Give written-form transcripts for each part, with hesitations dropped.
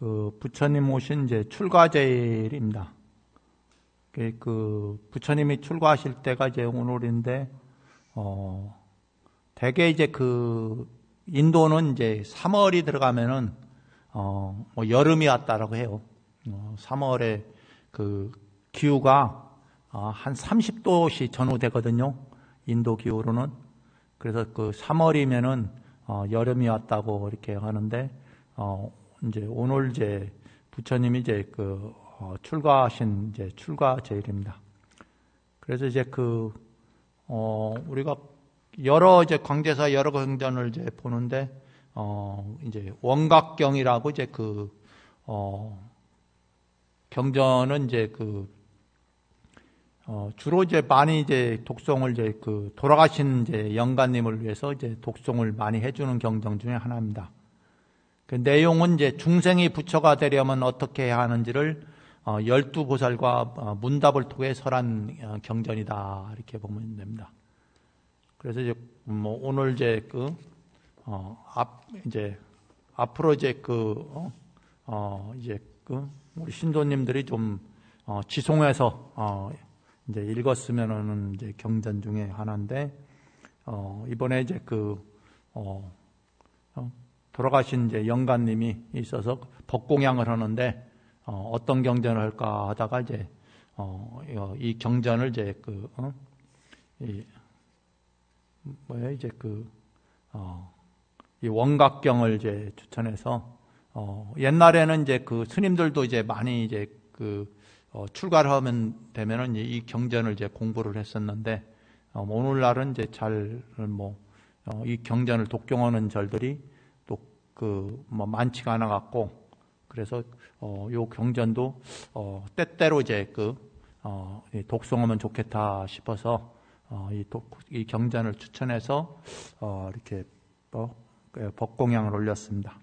그 부처님 오신 이제 출가제일입니다. 그 부처님이 출가하실 때가 이제 오늘인데, 대개 이제 그 인도는 이제 3월이 들어가면은 뭐 여름이 왔다라고 해요. 3월에 그 기후가 한 30도씩 전후되거든요. 인도 기후로는. 그래서 그 3월이면은 여름이 왔다고 이렇게 하는데, 이제 오늘 이제 부처님이 이제 그 출가하신 이제 출가제일입니다. 그래서 이제 그 우리가 여러 이제 광제사 여러 경전을 이제 보는데, 이제 원각경이라고 이제 그 경전은 이제 그 주로 이제 많이 이제 독송을 이제 그 돌아가신 이제 영가님을 위해서 이제 독송을 많이 해주는 경전 중에 하나입니다. 그 내용은 이제 중생이 부처가 되려면 어떻게 해야 하는지를 12보살과 문답을 통해 설한 경전이다, 이렇게 보면 됩니다. 그래서 이제 뭐 오늘 이제 그 이제 앞으로 이제 이제 우리 신도님들이 좀 지송해서 이제 읽었으면은 이제 경전 중에 하나인데, 이번에 이제 돌아가신 이제 영가님이 있어서 법공양을 하는데, 어떤 경전을 할까 하다가 이제 이 경전을 이제 이 원각경을 이제 추천해서, 옛날에는 이제 그 스님들도 이제 많이 이제 출가를 하면 되면은 이 경전을 이제 공부를 했었는데, 오늘날은 이제 이 경전을 독경하는 절들이 또 뭐 많지가 않아 갖고, 그래서 요 경전도 때때로 이제 독송하면 좋겠다 싶어서 이 경전을 추천해서 이렇게 법공양을 올렸습니다.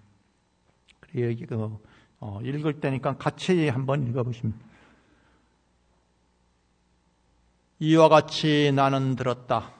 그리고 읽을 때니까 같이 한번 읽어보십니다. 이와 같이 나는 들었다.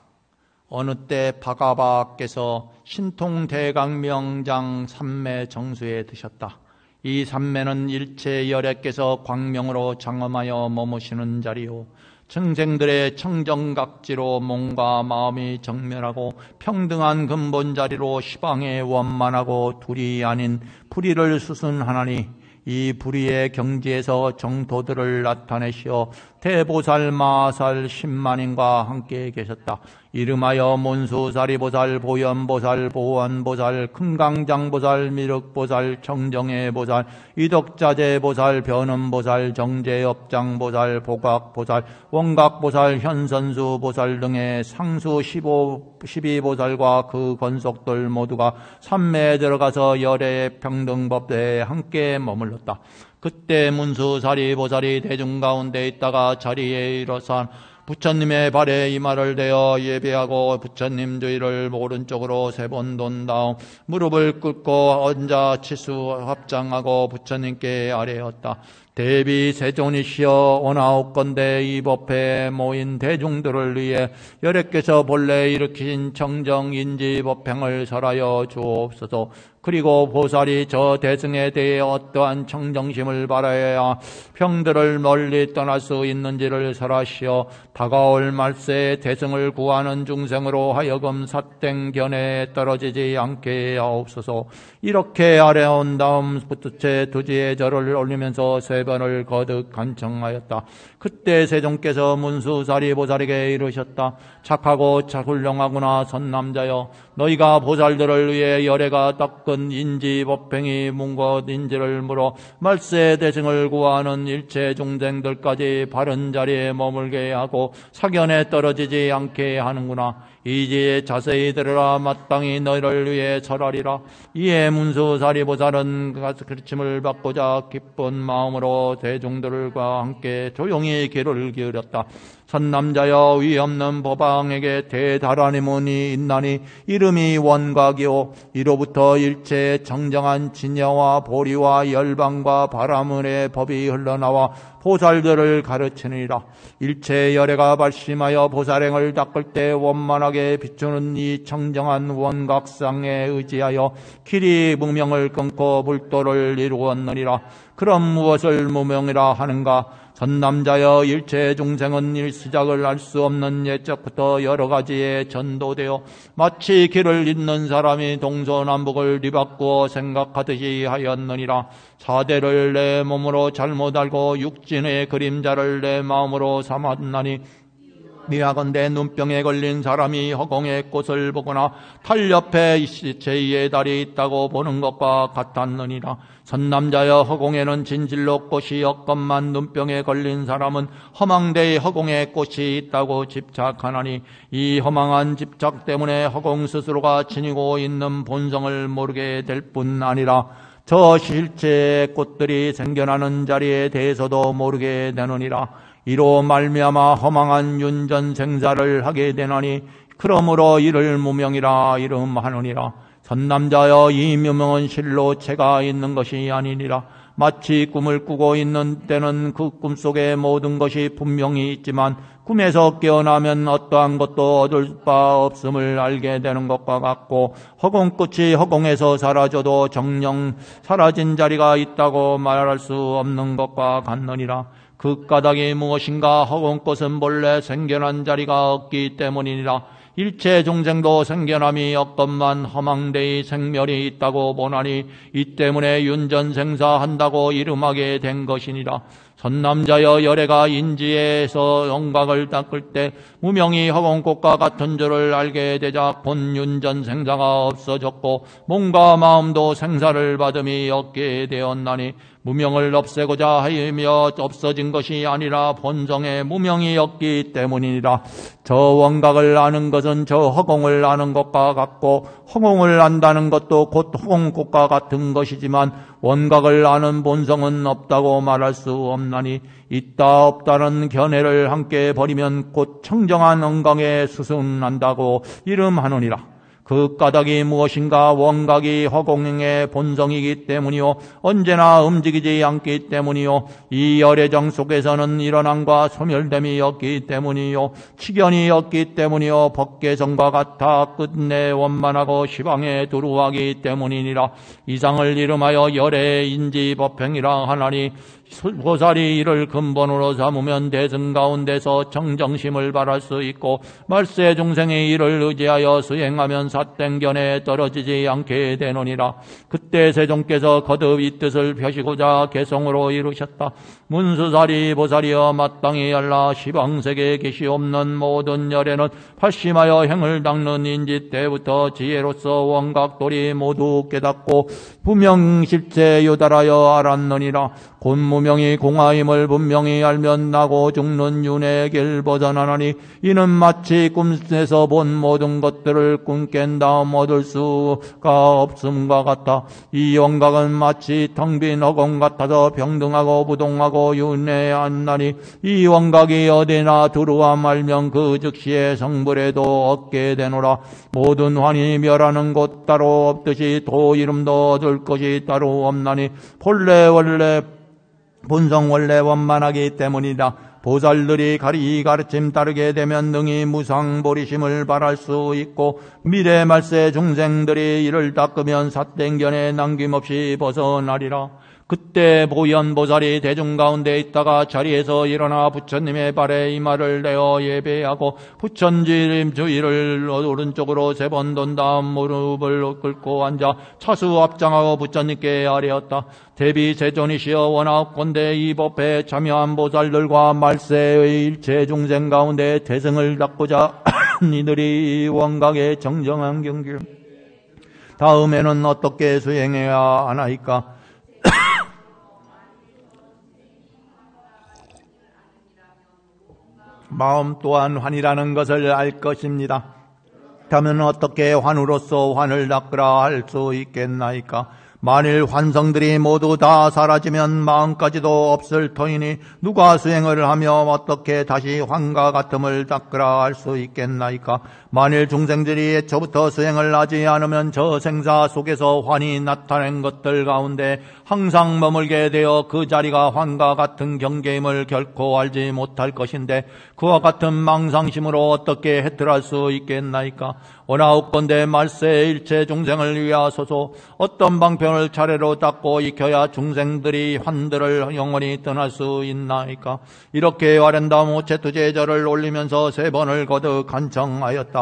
어느 때 바가바께서 신통대강명장 삼매 정수에 드셨다. 이 삼매는 일체 열애께서 광명으로 장엄하여 머무시는 자리요, 청생들의 청정각지로 몸과 마음이 정멸하고 평등한 근본 자리로 시방에 원만하고 둘이 아닌 불의를 수순하나니, 이 불의의 경지에서 정도들을 나타내시어 대보살 마살 10만인과 함께 계셨다. 이름하여 몬수사리보살, 보현보살, 보원보살, 금강장보살, 미륵보살, 청정해보살, 이덕자재보살, 변음보살, 정제업장보살, 보각보살, 원각보살, 현선수보살 등의 상수 12보살과 그 권속들 모두가 삼매에 들어가서 열애 평등법대에 함께 머물렀다. 그때 문수사리보살이 대중 가운데 있다가 자리에 일어선 부처님의 발에 이마를 대어 예배하고 부처님 주위를 오른쪽으로 3번 돈 다음 무릎을 꿇고 앉아 치수 합장하고 부처님께 아뢰었다. 대비 세존이시여, 오나옵건대 이 법회에 모인 대중들을 위해 여래께서 본래 일으킨 정정인지 법행을 설하여 주옵소서. 그리고 보살이 저 대승에 대해 어떠한 청정심을 바라야 평들을 멀리 떠날 수 있는지를 설하시어 다가올 말세에 대승을 구하는 중생으로 하여금 사땡견에 떨어지지 않게 하옵소서. 이렇게 아뢰온 다음 부처의 두지의 절을 올리면서 3번을 거듭 간청하였다. 그때 세종께서 문수사리보살에게 이르셨다. 착하고 훌륭하구나 선남자여, 너희가 보살들을 위해 열애가 닦은 인지법행이 문것인지를 물어 말세 대승을 구하는 일체 중생들까지 바른 자리에 머물게 하고 사견에 떨어지지 않게 하는구나. 이제 자세히 들으라. 마땅히 너희를 위해 설하리라. 이에 문수사리보살은 가르침을 받고자 기쁜 마음으로 대중들과 함께 조용히 귀를 기울였다. 선남자여, 위없는 법왕에게 대다라니 문이 있나니 이름이 원각이요, 이로부터 일체의 정정한 진여와 보리와 열방과 바람의 법이 흘러나와 보살들을 가르치느니라. 일체의 열애가 발심하여 보살행을 닦을 때 원만하게 광활하게 비추는 이 청정한 원각상에 의지하여 길이 무명을 끊고 불도를 이루었느니라. 그럼 무엇을 무명이라 하는가? 전남자여, 일체 중생은 일시작을 알 수 없는 옛적부터 여러 가지에 전도되어 마치 길을 잇는 사람이 동서남북을 뒤바꾸어 생각하듯이 하였느니라. 사대를 내 몸으로 잘못 알고 육진의 그림자를 내 마음으로 삼았나니, 미하건대 눈병에 걸린 사람이 허공의 꽃을 보거나 달 옆에 제2의 달이 있다고 보는 것과 같았느니라. 선남자여, 허공에는 진실로 꽃이 없건만 눈병에 걸린 사람은 허망되이 허공에 꽃이 있다고 집착하나니, 이 허망한 집착 때문에 허공 스스로가 지니고 있는 본성을 모르게 될 뿐 아니라 저 실제의 꽃들이 생겨나는 자리에 대해서도 모르게 되느니라. 이로 말미암아 허망한 윤전생사를 하게 되나니, 그러므로 이를 무명이라 이름하느니라. 선남자여, 이 무명은 실로 체가 있는 것이 아니니라. 마치 꿈을 꾸고 있는 때는 그 꿈속에 모든 것이 분명히 있지만 꿈에서 깨어나면 어떠한 것도 얻을 바 없음을 알게 되는 것과 같고, 허공꽃이 허공에서 사라져도 정녕 사라진 자리가 있다고 말할 수 없는 것과 같느니라. 그 까닭이 무엇인가? 허공꽃은 본래 생겨난 자리가 없기 때문이니라. 일체 중생도 생겨남이 없건만 허망되이 생멸이 있다고 보나니, 이 때문에 윤전생사한다고 이름하게 된 것이니라. 선남자여, 열애가 인지에서 영각을 닦을 때 무명이 허공꽃과 같은 줄을 알게 되자 본 윤전생사가 없어졌고 몸과 마음도 생사를 받음이 없게 되었나니, 무명을 없애고자 하며 없어진 것이 아니라 본성에 무명이 없기 때문이니라. 저 원각을 아는 것은 저 허공을 아는 것과 같고, 허공을 안다는 것도 곧 허공꽃과 같은 것이지만 원각을 아는 본성은 없다고 말할 수 없나니, 있다 없다는 견해를 함께 버리면 곧 청정한 언광에 수순난다고 이름하느니라. 그 까닭이 무엇인가? 원각이 허공의 본성이기 때문이요, 언제나 움직이지 않기 때문이요, 이 열애정 속에서는 일어남과 소멸됨이 없기 때문이요, 치견이 없기 때문이요, 법계성과 같아 끝내 원만하고 시방에 두루하기 때문이니라. 이상을 이름하여 열애인지 법행이라 하나니, 보살이 이를 근본으로 삼으면 대승 가운데서 정정심을 발할 수 있고, 말세 중생이 이를 의지하여 수행하면 사땡견에 떨어지지 않게 되느니라. 그때 세종께서 거듭 이 뜻을 펴시고자 개성으로 이루셨다. 문수사리 보살이여, 마땅히 알라. 시방세계에 계시옵는 모든 열애는 팔심하여 행을 닦는 인지 때부터 지혜로서 원각돌이 모두 깨닫고 부명실체 요달하여 알았느니라. 곧 무명이 공하임을 분명히 알면 나고 죽는 윤회의 길 벗어나나니, 이는 마치 꿈에서 본 모든 것들을 꿈 깬 다음 얻을 수가 없음과 같아. 이 원각은 마치 텅 빈 허공 같아서 병등하고 부동하고 윤회에 안나니, 이 원각이 어디나 두루와 말면 그 즉시에 성불에도 얻게 되노라. 모든 환이 멸하는 곳 따로 없듯이 도 이름도 얻을 것이 따로 없나니, 원래 본성 원래 원만하기 때문이다. 보살들이 가르침 따르게 되면 능히 무상보리심을 발할 수 있고, 미래 말세 중생들이 이를 닦으면 사땡견에 남김없이 벗어나리라. 그때 보현보살이 대중 가운데 있다가 자리에서 일어나 부처님의 발에 이마를 내어 예배하고 부처님 주위를 오른쪽으로 3번 돈 다음 무릎을 꿇고 앉아 차수 합장하고 부처님께 아뢰었다. 대비 세존이시여, 원하건대 이 법회에 참여한 보살들과 말세의 일체 중생 가운데 대승을 닦고자 이들이 원각의 정정한 경길 다음에는 어떻게 수행해야 하나이까? 마음 또한 환이라는 것을 알 것입니다. 그렇다면 어떻게 환으로서 환을 닦으라 할 수 있겠나이까? 만일 환성들이 모두 다 사라지면 마음까지도 없을 터이니 누가 수행을 하며 어떻게 다시 환과 같음을 닦으라 할 수 있겠나이까. 만일 중생들이 애초부터 수행을 하지 않으면 저 생사 속에서 환이 나타낸 것들 가운데 항상 머물게 되어 그 자리가 환과 같은 경계임을 결코 알지 못할 것인데 그와 같은 망상심으로 어떻게 해탈할 수 있겠나이까. 원하옵건대 말세 일체 중생을 위하소서. 어떤 방편을 차례로 닦고 익혀야 중생들이 환들을 영원히 떠날 수 있나이까. 이렇게 아련다운 오체투제절을 올리면서 3번을 거듭 간청하였다.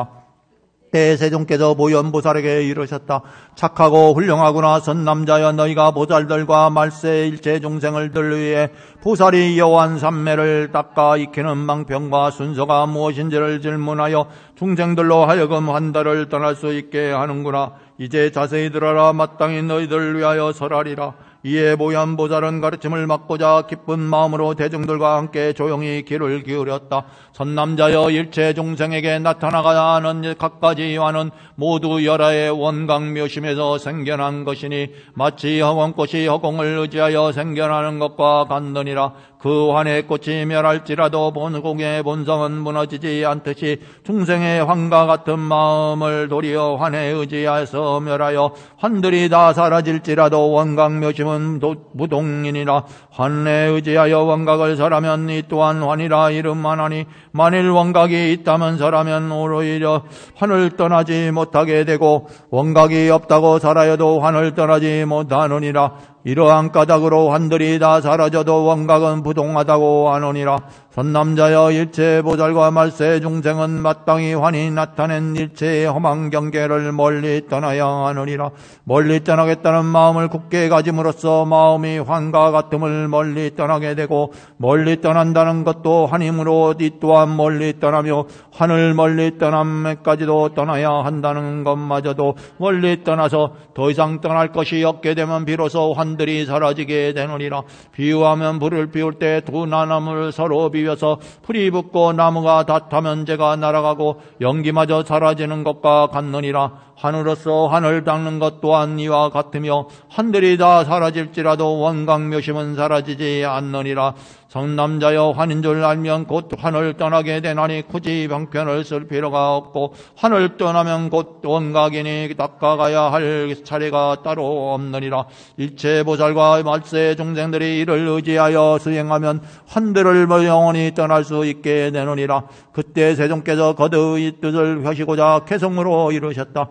때 세종께서 모현보살에게 이르셨다. 착하고 훌륭하구나 선남자여, 너희가 보살들과 말세 일체 중생을들 위해 보살이 여호한 삼매를 닦아 익히는 방편과 순서가 무엇인지를 질문하여 중생들로 하여금 환달을 떠날 수 있게 하는구나. 이제 자세히 들어라. 마땅히 너희들 위하여 설하리라. 이에 모현보살은 가르침을 받고자 기쁜 마음으로 대중들과 함께 조용히 귀를 기울였다. 선남자여, 일체 중생에게 나타나가야 하는 갖가지 환은 모두 열하의 원광묘심에서 생겨난 것이니 마치 허공꽃이 허공을 의지하여 생겨나는 것과 같느니라. 그 환의 꽃이 멸할지라도 본공의 본성은 무너지지 않듯이 중생의 환과 같은 마음을 도리어 환에 의지하여서 멸하여 환들이 다 사라질지라도 원광묘심은 무동인이라. 환에 의지하여 원각을 설하면 이 또한 환이라 이름만하니 만일 원각이 있다면 설하면 오히려 환을 떠나지 못하게 되고 원각이 없다고 설하여도 환을 떠나지 못하느니라. 이러한 까닭으로 환들이 다 사라져도 원각은 부동하다고 하노니라. 선남자여, 일체 보살과 말세 중생은 마땅히 환이 나타낸 일체의 험한 경계를 멀리 떠나야 하느니라. 멀리 떠나겠다는 마음을 굳게 가짐으로써 마음이 환과 같음을 멀리 떠나게 되고, 멀리 떠난다는 것도 환이므로 이 또한 멀리 떠나며 환을 멀리 떠남에까지도 떠나야 한다는 것마저도 멀리 떠나서 더 이상 떠날 것이 없게 되면 비로소 환들이 사라지게 되느니라. 비유하면 불을 피울 때 두 나무를 서로 비벼서 불이 붙고 나무가 다 타면 재가 날아가고 연기마저 사라지는 것과 같느니라. 환으로서 환을 닦는 것 또한 이와 같으며 환들이 다 사라질지라도 원광묘심은 사라지지 않느니라. 성남자여, 환인 줄 알면 곧 환을 떠나게 되나니 굳이 방편을 쓸 필요가 없고 환을 떠나면 곧 원각이니 닦아가야 할 차례가 따로 없느니라. 일체 보살과 말세 중생들이 이를 의지하여 수행하면 환들을 영원히 떠날 수 있게 되느니라. 그때 세종께서 거듭 이 뜻을 펴시고자 개성으로 이르셨다.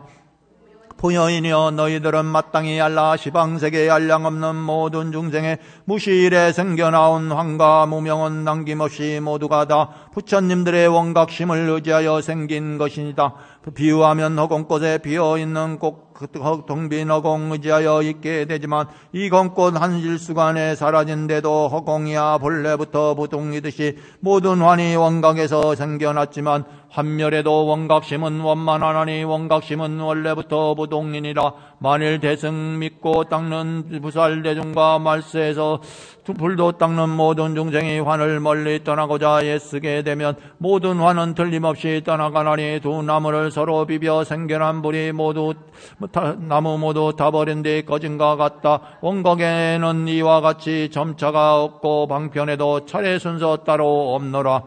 부여인이여, 너희들은 마땅히 알라. 시방세계에 한량없는 모든 중생의 무시일에 생겨나온 환과 무명은 남김없이 모두가 다 부처님들의 원각심을 의지하여 생긴 것이니다. 비유하면 허공꽃에 비어있는 꽃 텅빈 허공 의지하여 있게 되지만 이 검꽃 한 일수간에 사라진데도 허공이야 본래부터 부동이듯이 모든 환이 원각에서 생겨났지만 환멸에도 원각심은 원만하나니 원각심은 원래부터 부동이니라. 만일 대승 믿고 닦는 부살대중과 말세에서 불도 닦는 모든 중생이 환을 멀리 떠나고자 애쓰게 되면 모든 환은 틀림없이 떠나가나니 두 나무를 서로 비벼 생겨난 불이 모두 나무 모두 다 버린 뒤 꺼진과 같다. 원각에는 이와 같이 점차가 없고 방편에도 차례 순서 따로 없노라.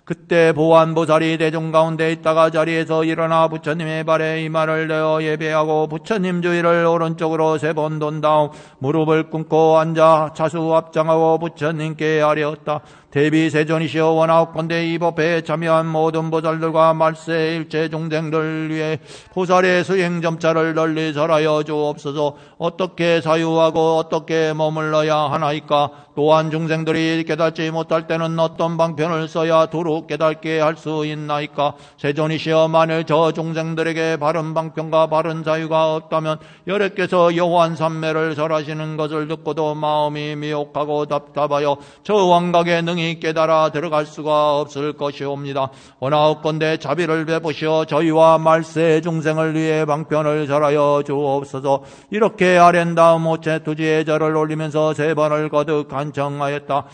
그때 보안보살이 대중 가운데 있다가 자리에서 일어나 부처님의 발에 이마를 내어 예배하고 부처님 주위를 오른쪽으로 3번 돈 다음 무릎을 꿇고 앉아 차수 합장하고 부처님께 아뢰었다. 대비 세존이시여, 원하옵건대 이 법회에 참여한 모든 보살들과 말세 일체 중생들 위해 보살의 수행 점차를 널리 설하여 주옵소서. 어떻게 사유하고 어떻게 머물러야 하나이까? 또한 중생들이 깨닫지 못할 때는 어떤 방편을 써야 두루 깨닫게 할 수 있나이까? 세존이시여, 만일 저 중생들에게 바른 방편과 바른 사유가 없다면 여래께서 여호한 삼매를 설하시는 것을 듣고도 마음이 미혹하고 답답하여 저 왕각에 능히 깨달아 들어갈 수가 없을 것이옵니다. 원하옵건대 자비를 베푸시어 저희와 말세 중생을 위해 방편을 설하여 주옵소서. 이렇게 아랜다음 오체투지의 절을 올리면서 3번을 거듭 간청하였다.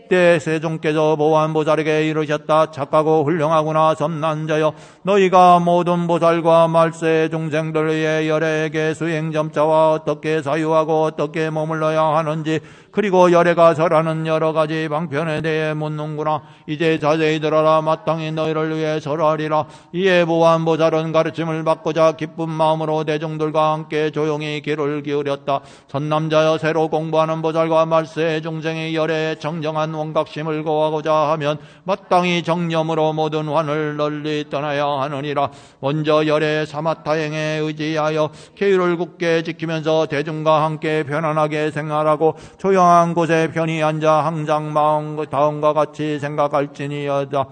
이때 세종께서 보안보살에게 이르셨다. 착하고 훌륭하구나 선남자여. 너희가 모든 보살과 말세 중생들의 열애에게 수행점자와 어떻게 사유하고 어떻게 머물러야 하는지, 그리고 열애가 설하는 여러 가지 방편에 대해 묻는구나. 이제 자세히 들어라. 마땅히 너희를 위해 설하리라. 이에 보안보살은 가르침을 받고자 기쁜 마음으로 대중들과 함께 조용히 귀를 기울였다. 선남자여, 새로 공부하는 보살과 말세 중생의 열애에 정정한 원각심을 고하고자 하면 마땅히 정념으로 모든 환을 널리 떠나야 하느니라. 먼저 열애 사마타행에 의지하여 계율을 굳게 지키면서 대중과 함께 편안하게 생활하고 조용한 곳에 편히 앉아 항상 다음과 같이 생각할지니여다.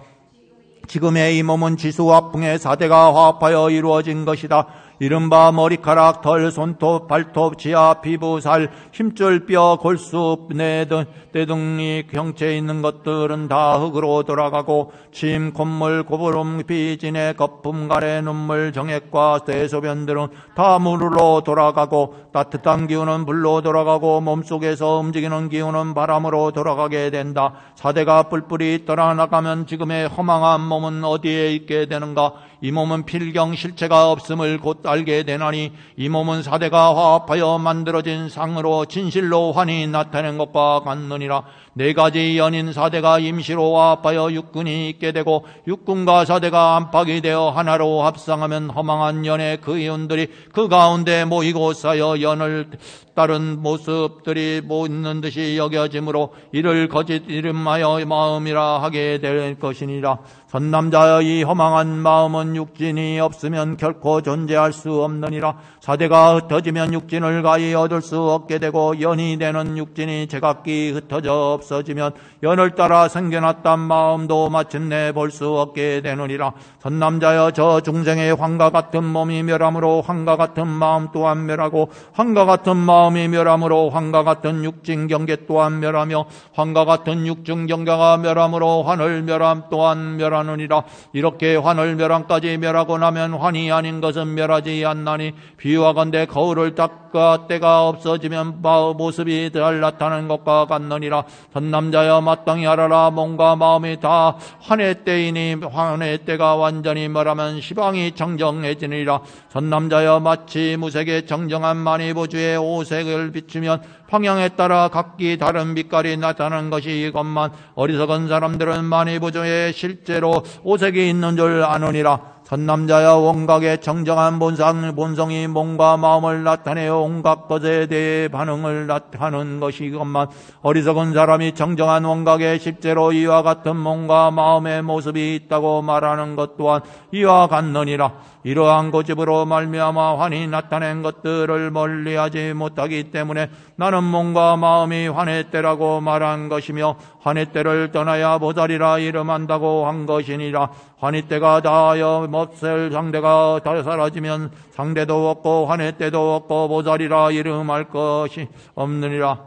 지금의 이 몸은 지수와 풍의 4대가 화합하여 이루어진 것이다. 이른바 머리카락, 털, 손톱, 발톱, 지하, 피부, 살, 힘줄, 뼈, 골수, 뇌등이 형체에 있는 것들은 다 흙으로 돌아가고, 침, 콧물, 고부름, 비진의 거품, 가래, 눈물, 정액과 대소변들은 다 물로 돌아가고, 따뜻한 기운은 불로 돌아가고, 몸속에서 움직이는 기운은 바람으로 돌아가게 된다. 4대가 뿔뿔이 떠나가면 지금의 허망한 몸은 어디에 있게 되는가? 이 몸은 필경 실체가 없음을 곧 알게 되나니, 이 몸은 4대가 화합하여 만들어진 상으로 진실로 환히 나타낸 것과 같느니라. 4가지 연인 4대가 임시로 화합하여 육군이 있게 되고, 육군과 4대가 안팎이 되어 하나로 합상하면 허망한 연의 그 이윤들이 그 가운데 모이고 쌓여 연을 따른 모습들이 있는 듯이 여겨지므로 이를 거짓 이름하여 마음이라 하게 될 것이니라. 선남자여, 이 허망한 마음은 육진이 없으면 결코 존재할 수 없느니라. 4대가 흩어지면 육진을 가히 얻을 수 없게 되고, 연이 되는 육진이 제각기 흩어져 없어지면 연을 따라 생겨났단 마음도 마침내 볼 수 없게 되느니라. 선남자여, 저 중생의 환과 같은 몸이 멸함으로 환과 같은 마음 또한 멸하고, 환과 같은 마음이 멸함으로 환과 같은 육진 경계 또한 멸하며, 환과 같은 육진 경계가 멸함으로 환을 멸함 또한 멸하느니라. 이렇게 환을 멸함까지 멸하고 나면 환이 아닌 것은 멸하지 않나니, 비유하건대 거울을 닦아 때가 없어지면 모습이 잘 나타나는 것과 같느니라. 선남자여, 마땅히 알아라. 몸과 마음이 다 환의 때이니, 환의 때가 완전히 멸하면 시방이 정정해지느니라. 선남자여, 마치 무색의 정정한 만이보주의 오색을 비추면 방향에 따라 각기 다른 빛깔이 나타나는 것이 이것만 어리석은 사람들은 만이보주의 실제로 오색이 있는 줄 아느니라. 선남자여, 원각의 정정한 본성이 몸과 마음을 나타내어 온갖 것에 대해 반응을 하는 것이 이것만 어리석은 사람이 정정한 원각에 실제로 이와 같은 몸과 마음의 모습이 있다고 말하는 것 또한 이와 같느니라. 이러한 고집으로 말미암아 환히 나타낸 것들을 멀리하지 못하기 때문에 나는 몸과 마음이 환의 때라고 말한 것이며, 환의 때를 떠나야 보살이라 이름한다고 한 것이니라. 환의 때가 다하여 없을 상대가 다 사라지면 상대도 없고 환의 때도 없고 보살이라 이름할 것이 없느니라.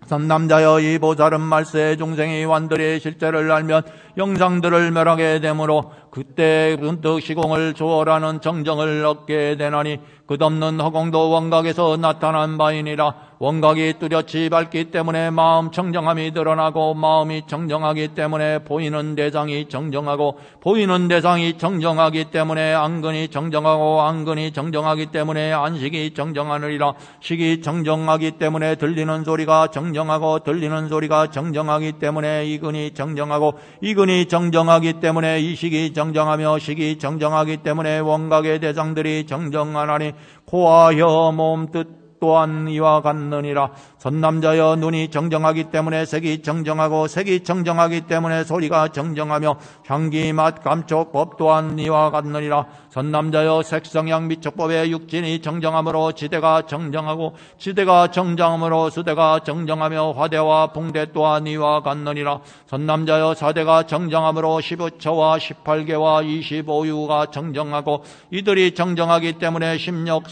선남자여, 이 보살은 말세 중생의 환들의 실제를 알면 영상들을 멸하게 되므로 그때 문득 시공을 초월하는 정정을 얻게 되나니, 끝없는 허공도 원각에서 나타난 바이니라. 원각이 뚜렷이 밝기 때문에 마음 정정함이 드러나고, 마음이 정정하기 때문에 보이는 대상이 정정하고, 보이는 대상이 정정하기 때문에 안근이 정정하고, 안근이 정정하기 때문에 안식이 정정하느니라. 식이 정정하기 때문에 들리는 소리가 정정하고, 들리는 소리가 정정하기 때문에 이근이 정정하고, 이근이 정정하기 때문에 이식이 정정하며, 식이 정정하기 때문에 원각의 대상들이 정정하나니, 코와 혀, 몸, 뜻 또한 이와 같느니라. 선남자여, 눈이 정정하기 때문에 색이 정정하고, 색이 정정하기 때문에 소리가 정정하며, 향기, 맛, 감촉법 또한 이와 같느니라. 선남자여, 색성향 미촉법의 육진이 정정함으로 지대가 정정하고, 지대가 정정함으로 수대가 정정하며, 화대와 풍대 또한 이와 같느니라. 선남자여, 4대가 정정함으로 15처와 18개와 25유가 정정하고, 이들이 정정하기 때문에 심력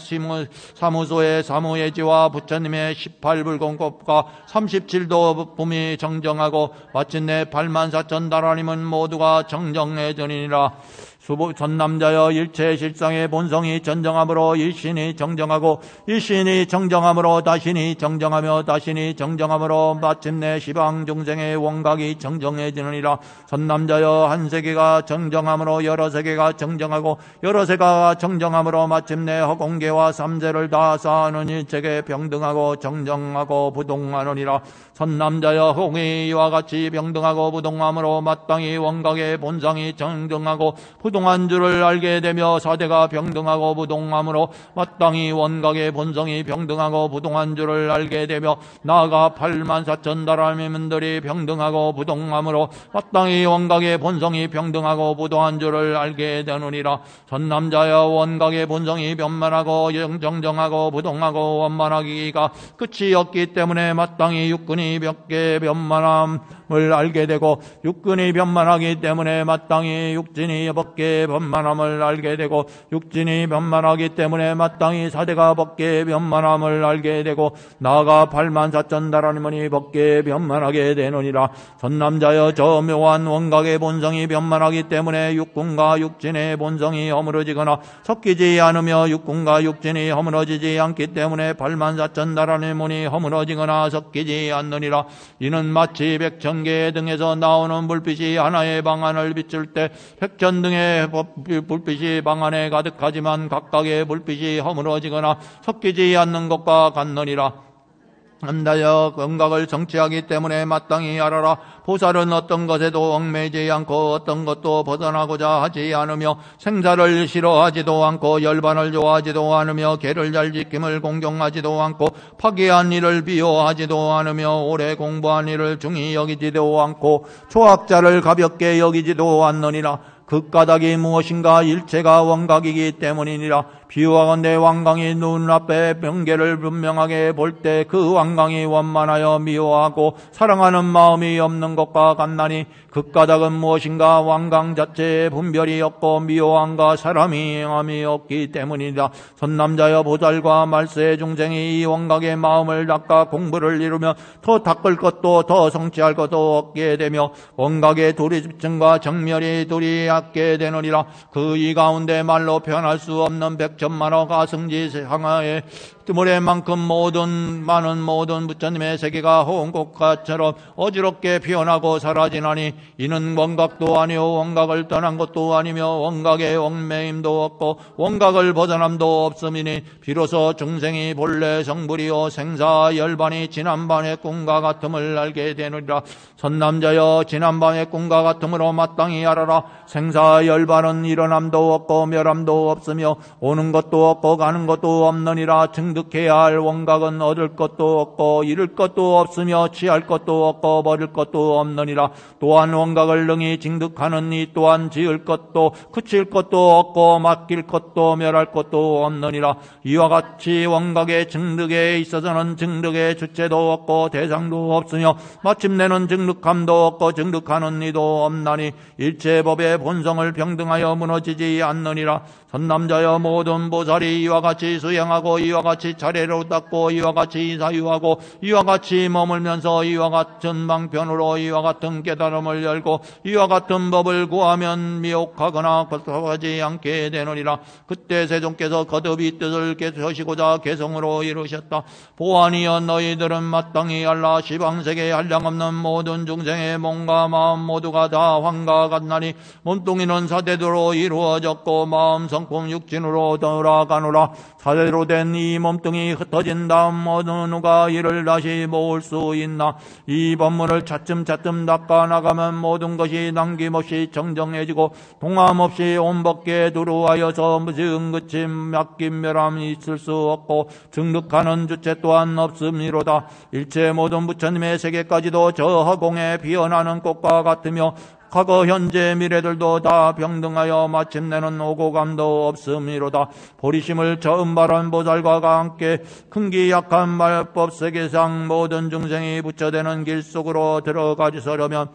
사무소의 사무예지와 부처님의 18불공법과 37도 붐이 정정하고, 마침내 84,000 다라님은 모두가 정정해지니라. 전남자여 일체 실상의 본성이 전정함으로 일신이 정정하고 일신이 정정함으로 다신이 정정하며 다신이 정정함으로 마침내 시방 중생의 원각이 정정해지느니라. 전남자여 한 세계가 정정함으로 여러 세계가 정정하고 여러 세계가 정정함으로 마침내 허공계와 삼세를 다 쌓는 일체계 병등하고 정정하고 부동하느니라. 선남자여 허공이 이와 같이 병등하고 부동함으로 마땅히 원각의 본성이 정정하고 부동한 줄을 알게 되며 사대가 병등하고 부동함으로 마땅히 원각의 본성이 병등하고 부동한 줄을 알게 되며 나아가 84,000나라민들이 병등하고 부동함으로 마땅히 원각의 본성이 병등하고 부동한 줄을 알게 되느니라. 전남자여 원각의 본성이 변만하고 정정하고 부동하고 원만하기가 끝이 없기 때문에 마땅히 육근이 몇 개 변만함을 알게 되고 육근이 변만하기 때문에 마땅히 육진이 벗게 변만함을 알게 되고 육진이 변만하기 때문에 마땅히 사대가 벗게 변만함을 알게 되고 나아가 84,000나라님이 벗게 변만하게 되느니라. 전남자여 저 묘한 원각의 본성이 변만하기 때문에 육군과 육진의 본성이 허물어지거나 섞이지 않으며 육군과 육진이 허물어지지 않기 때문에 84,000나라님이 허물어지거나 섞이지 않느니라. 이는 마치 백천개 등에서 나오는 불빛이 하나의 방안을 비출 때 백천등의 불빛이 방안에 가득하지만 각각의 불빛이 허물어지거나 섞이지 않는 것과 같느니라. 남자여 건각을 정치하기 때문에 마땅히 알아라. 보살은 어떤 것에도 얽매이지 않고 어떤 것도 벗어나고자 하지 않으며 생사를 싫어하지도 않고 열반을 좋아하지도 않으며 계를 잘 지킴을 공경하지도 않고 파괴한 일을 비호하지도 않으며 오래 공부한 일을 중히 여기지도 않고 초학자를 가볍게 여기지도 않느니라. 그 까닭이 무엇인가? 일체가 원각이기 때문이니라. 비유하건대 왕강이 눈앞에 병계를 분명하게 볼 때 그 왕강이 원만하여 미워하고 사랑하는 마음이 없는 것과 같나니 그 까닭은 무엇인가? 왕강 자체에 분별이 없고 미워함과 사람이 행함이 없기 때문이다. 선남자여 보살과 말세의 중생이 이 원각의 마음을 닦아 공부를 이루면 더 닦을 것도 더 성취할 것도 얻게 되며 원각의 도리집증과 정멸이 둘이 갖게 되느니라. 그 이 가운데 말로 표현할 수 없는 백천만호 가승지 상하에 모래만큼 많은 모든 부처님의 세계가 홍곡가처럼 어지럽게 피어나고 사라지나니 이는 원각도 아니요 원각을 떠난 것도 아니며 원각의 얽매임도 없고 원각을 벗어남도 없음이니 비로소 중생이 본래 성불이요 생사 열반이 지난밤의 꿈과 같음을 알게 되느니라. 선남자여 지난밤의 꿈과 같음으로 마땅히 알아라. 생사 열반은 일어남도 없고 멸함도 없으며 오는 것도 없고 가는 것도 없느니라. 증득해야 할 원각은 얻을 것도 없고 잃을 것도 없으며 취할 것도 없고 버릴 것도 없느니라. 또한 원각을 능히 증득하는 이 또한 지을 것도 그칠 것도 없고 맡길 것도 멸할 것도 없느니라. 이와 같이 원각의 증득에 있어서는 증득의 주체도 없고 대상도 없으며 마침내는 증득함도 없고 증득하는 이도 없나니 일체법의 본성을 병등하여 무너지지 않느니라. 선남자여 모든 보살이 이와 같이 수행하고 이와 같이 차례로 닦고 이와 같이 사유하고 이와 같이 머물면서 이와 같은 방편으로 이와 같은 깨달음을 열고 이와 같은 법을 구하면 미혹하거나 거듭하지 않게 되느니라. 그때 세존께서 거듭이 뜻을 개서시고자 개성으로 이루셨다. 보안이여 너희들은 마땅히 알라. 시방세계에 한량없는 모든 중생의 몸과 마음 모두가 다 환과 같나니 몸뚱이는 사대도로 이루어졌고 마음 성품 육진으로 돌아가노라. 사대로 된 이 몸뚱이 흩어진 다음 어느 누가 이를 다시 모을 수 있나. 이 법문을 차츰 닦아 나가면 모든 것이 남김없이 정정해지고 동함없이 온법계에 두루하여서 무슨 그침 맡김 멸함이 있을 수 없고 증득하는 주체 또한 없음이로다. 일체 모든 부처님의 세계까지도 저 허공에 피어나는 꽃과 같으며 과거 현재 미래들도 다 병등하여 마침내는 오고감도 없음이로다. 보리심을 처음 바란 보살과 함께 큰기 약한 말법 세계상 모든 중생이 부처되는 길 속으로 들어가지서려면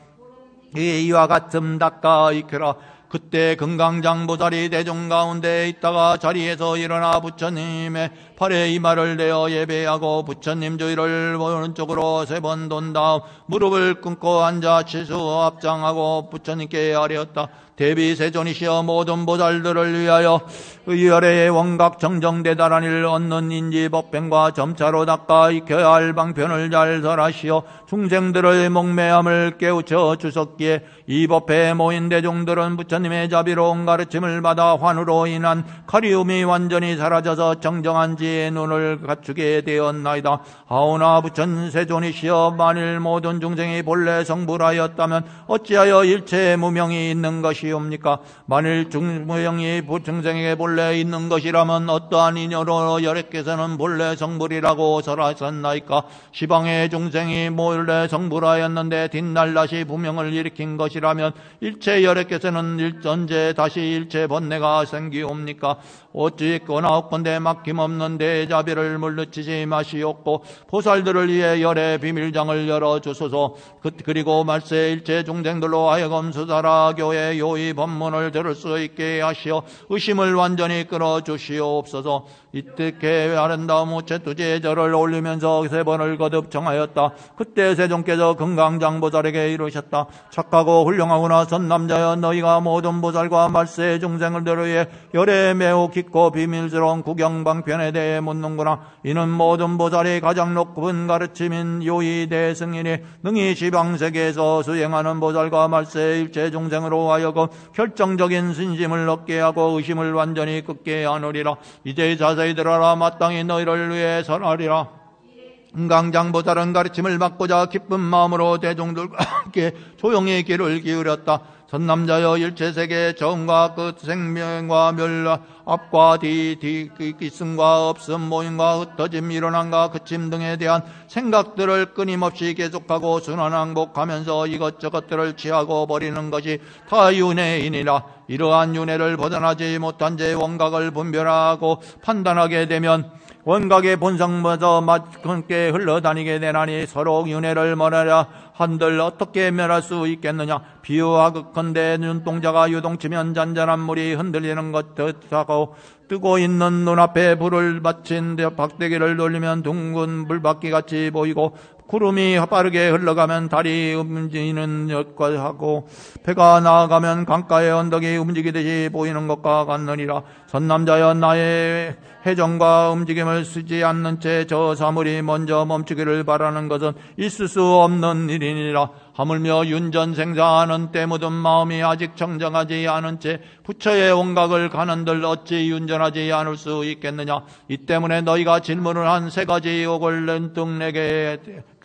이와 같음 닦아 익혀라. 그때 금강장보살이 대중 가운데 있다가 자리에서 일어나 부처님의 팔에 이마를 대어 예배하고 부처님 주위를 오른쪽으로 3번 돈 다음 무릎을 꿇고 앉아 치수 합장하고 부처님께 아뢰었다. 대비 세존이시여 모든 보살들을 위하여 의열의 원각 정정대달한 일 얻는 인지 법행과 점차로 닦아 익혀야 할 방편을 잘 설하시어 중생들의 목매함을 깨우쳐 주셨기에 이 법회에 모인 대중들은 부처님의 자비로운 가르침을 받아 환으로 인한 가리움이 완전히 사라져서 정정한 지혜의 눈을 갖추게 되었나이다. 하오나 부처님 세존이시여 만일 모든 중생이 본래 성불하였다면 어찌하여 일체의 무명이 있는 것이옵니까? 만일 무명이 중생에게 본래 있는 것이라면 어떠한 인연으로 여력께서는 본래 성불이라고 설하셨나이까? 시방의 중생이 본래 성불하였는데 뒷날 다시 부명을 일으킨 것이라면 일체 여력께서는 언제 다시 일체 번뇌가 생기옵니까? 어찌거나 없건대 막힘없는 대자비를 물리치지 마시옵고 보살들을 위해 열의 비밀장을 열어주소서. 그리고 말세 일체 중생들로 하여금 수사라교의 요의 법문을 들을 수 있게 하시어 의심을 완전히 끊어주시옵소서. 이때께 아름다운 우체투지의 절을 올리면서 3번을 거듭 정하였다. 그때 세존께서 금강장보살에게 이르셨다. 착하고 훌륭하구나 선남자여, 너희가 모든 보살과 말세 중생들을 위해 열에 매우 깊고 비밀스러운 구경방편에 대해 묻는구나. 이는 모든 보살이 가장 높은 가르침인 요의 대승이니 능히 시방세계에서 수행하는 보살과 말세 일체 중생으로 하여금 결정적인 신심을 얻게 하고 의심을 완전히 끊게 하느리라. 이제 자세히 들어라. 마땅히 너희를 위해 설하리라. 금강장보살은 가르침을 받고자 기쁜 마음으로 대중들과 함께 조용히 귀를 기울였다. 선남자여, 일체세계의 처음과 끝, 생명과 멸, 앞과 뒤, 있음과 없음, 모임과 흩어짐, 일어남과 그침 등에 대한 생각들을 끊임없이 계속하고 순환항복하면서 이것저것들을 취하고 버리는 것이 다 윤회이니라. 이러한 윤회를 벗어나지 못한 제 원각을 분별하고 판단하게 되면 원각의 본성마저 맞게 흘러다니게 되나니 서로 윤회를 멀어야 한들 어떻게 멸할 수 있겠느냐. 비유하건대 눈동자가 유동치면 잔잔한 물이 흔들리는 것 같고 뜨고 있는 눈앞에 불을 받친 박대기를 돌리면 둥근 불바퀴같이 보이고 구름이 빠르게 흘러가면 달이 움직이는 것과 하고 배가 나아가면 강가의 언덕이 움직이듯이 보이는 것과 같느니라. 선남자여, 나의 회전과 움직임을 쓰지 않는 채 저 사물이 먼저 멈추기를 바라는 것은 있을 수 없는 일이니라. 하물며 윤전생사하는 때 묻은 마음이 아직 정정하지 않은 채 부처의 원각을 가는들 어찌 윤전하지 않을 수 있겠느냐. 이 때문에 너희가 질문을 한 3가지 의혹을 낸뜩 내게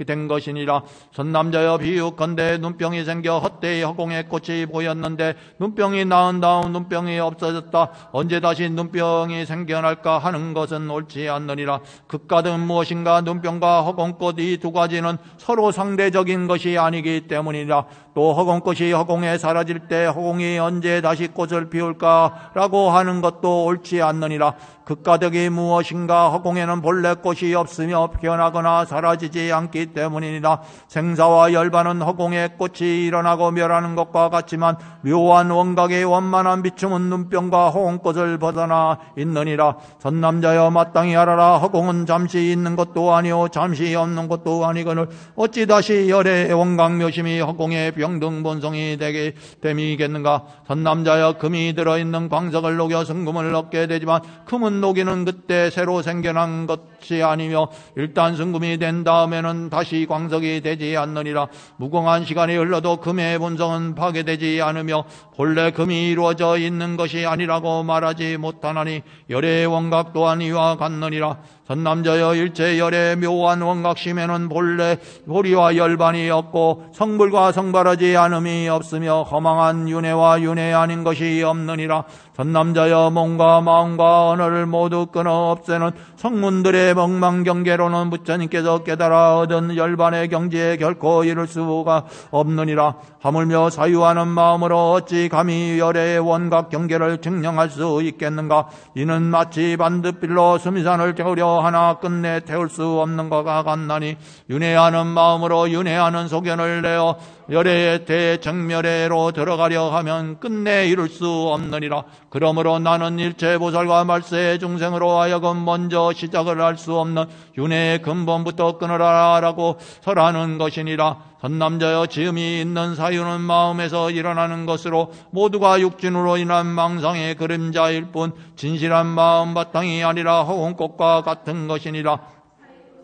된 것이니라. 선남자여, 비유컨대 눈병이 생겨 헛되이 허공에 꽃이 보였는데 눈병이 나은 다음 눈병이 없어졌다. 언제 다시 눈병이 생겨날까 하는 것은 옳지 않느니라. 극가든 무엇인가 눈병과 허공꽃 이 2가지는 서로 상대적인 것이 아니기 때문이라. 또 허공꽃이 허공에 사라질 때 허공이 언제 다시 꽃을 피울까라고 하는 것도 옳지 않느니라. 극가득이 무엇인가 허공에는 본래 꽃이 없으며 변하거나 사라지지 않기 때문이니라. 생사와 열반은 허공에 꽃이 일어나고 멸하는 것과 같지만 묘한 원각의 원만한 비춤은 눈병과 허공꽃을 벗어나 있느니라. 선남자여, 마땅히 알아라. 허공은 잠시 있는 것도 아니오 잠시 없는 것도 아니거늘 어찌 다시 열의 원각 묘심이 허공의 병등 본성이 되게 됨이겠는가. 선남자여, 금이 들어있는 광석을 녹여 승금을 얻게 되지만 금은 녹이는 그때 새로 생겨난 것이 아니며 일단 승금이 된 다음에는 다시 광석이 되지 않느니라. 무궁한 시간이 흘러도 금의 본성은 파괴되지 않으며 본래 금이 이루어져 있는 것이 아니라고 말하지 못하나니 열의 원각 또한 이와 같느니라. 선남자여, 일체 열의 묘한 원각심에는 본래 보리와 열반이 없고 성불과 성발하지 않음이 없으며 허망한 윤회와 윤회 아닌 것이 없느니라. 선남자여, 몸과 마음과 언어를 모두 끊어 없애는 성문들의 멍망경계로는 부처님께서 깨달아 얻은 열반의 경지에 결코 이를 수가 없느니라. 하물며 사유하는 마음으로 어찌 감히 열의 원각 경계를 증명할 수 있겠는가. 이는 마치 반드필로 수미산을 태우려 하나 끝내 태울 수 없는 것과 같나니 윤회하는 마음으로 윤회하는 소견을 내어 열의 대정멸회로 들어가려 하면 끝내 이룰 수 없느니라. 그러므로 나는 일체보살과 말세의 중생으로 하여금 먼저 시작을 할 수 없는 윤회의 근본부터 끊으라 라고 설하는 것이니라. 선남자여, 지음이 있는 사유는 마음에서 일어나는 것으로 모두가 육진으로 인한 망상의 그림자일 뿐 진실한 마음 바탕이 아니라 허공꽃과 같은 것이니라.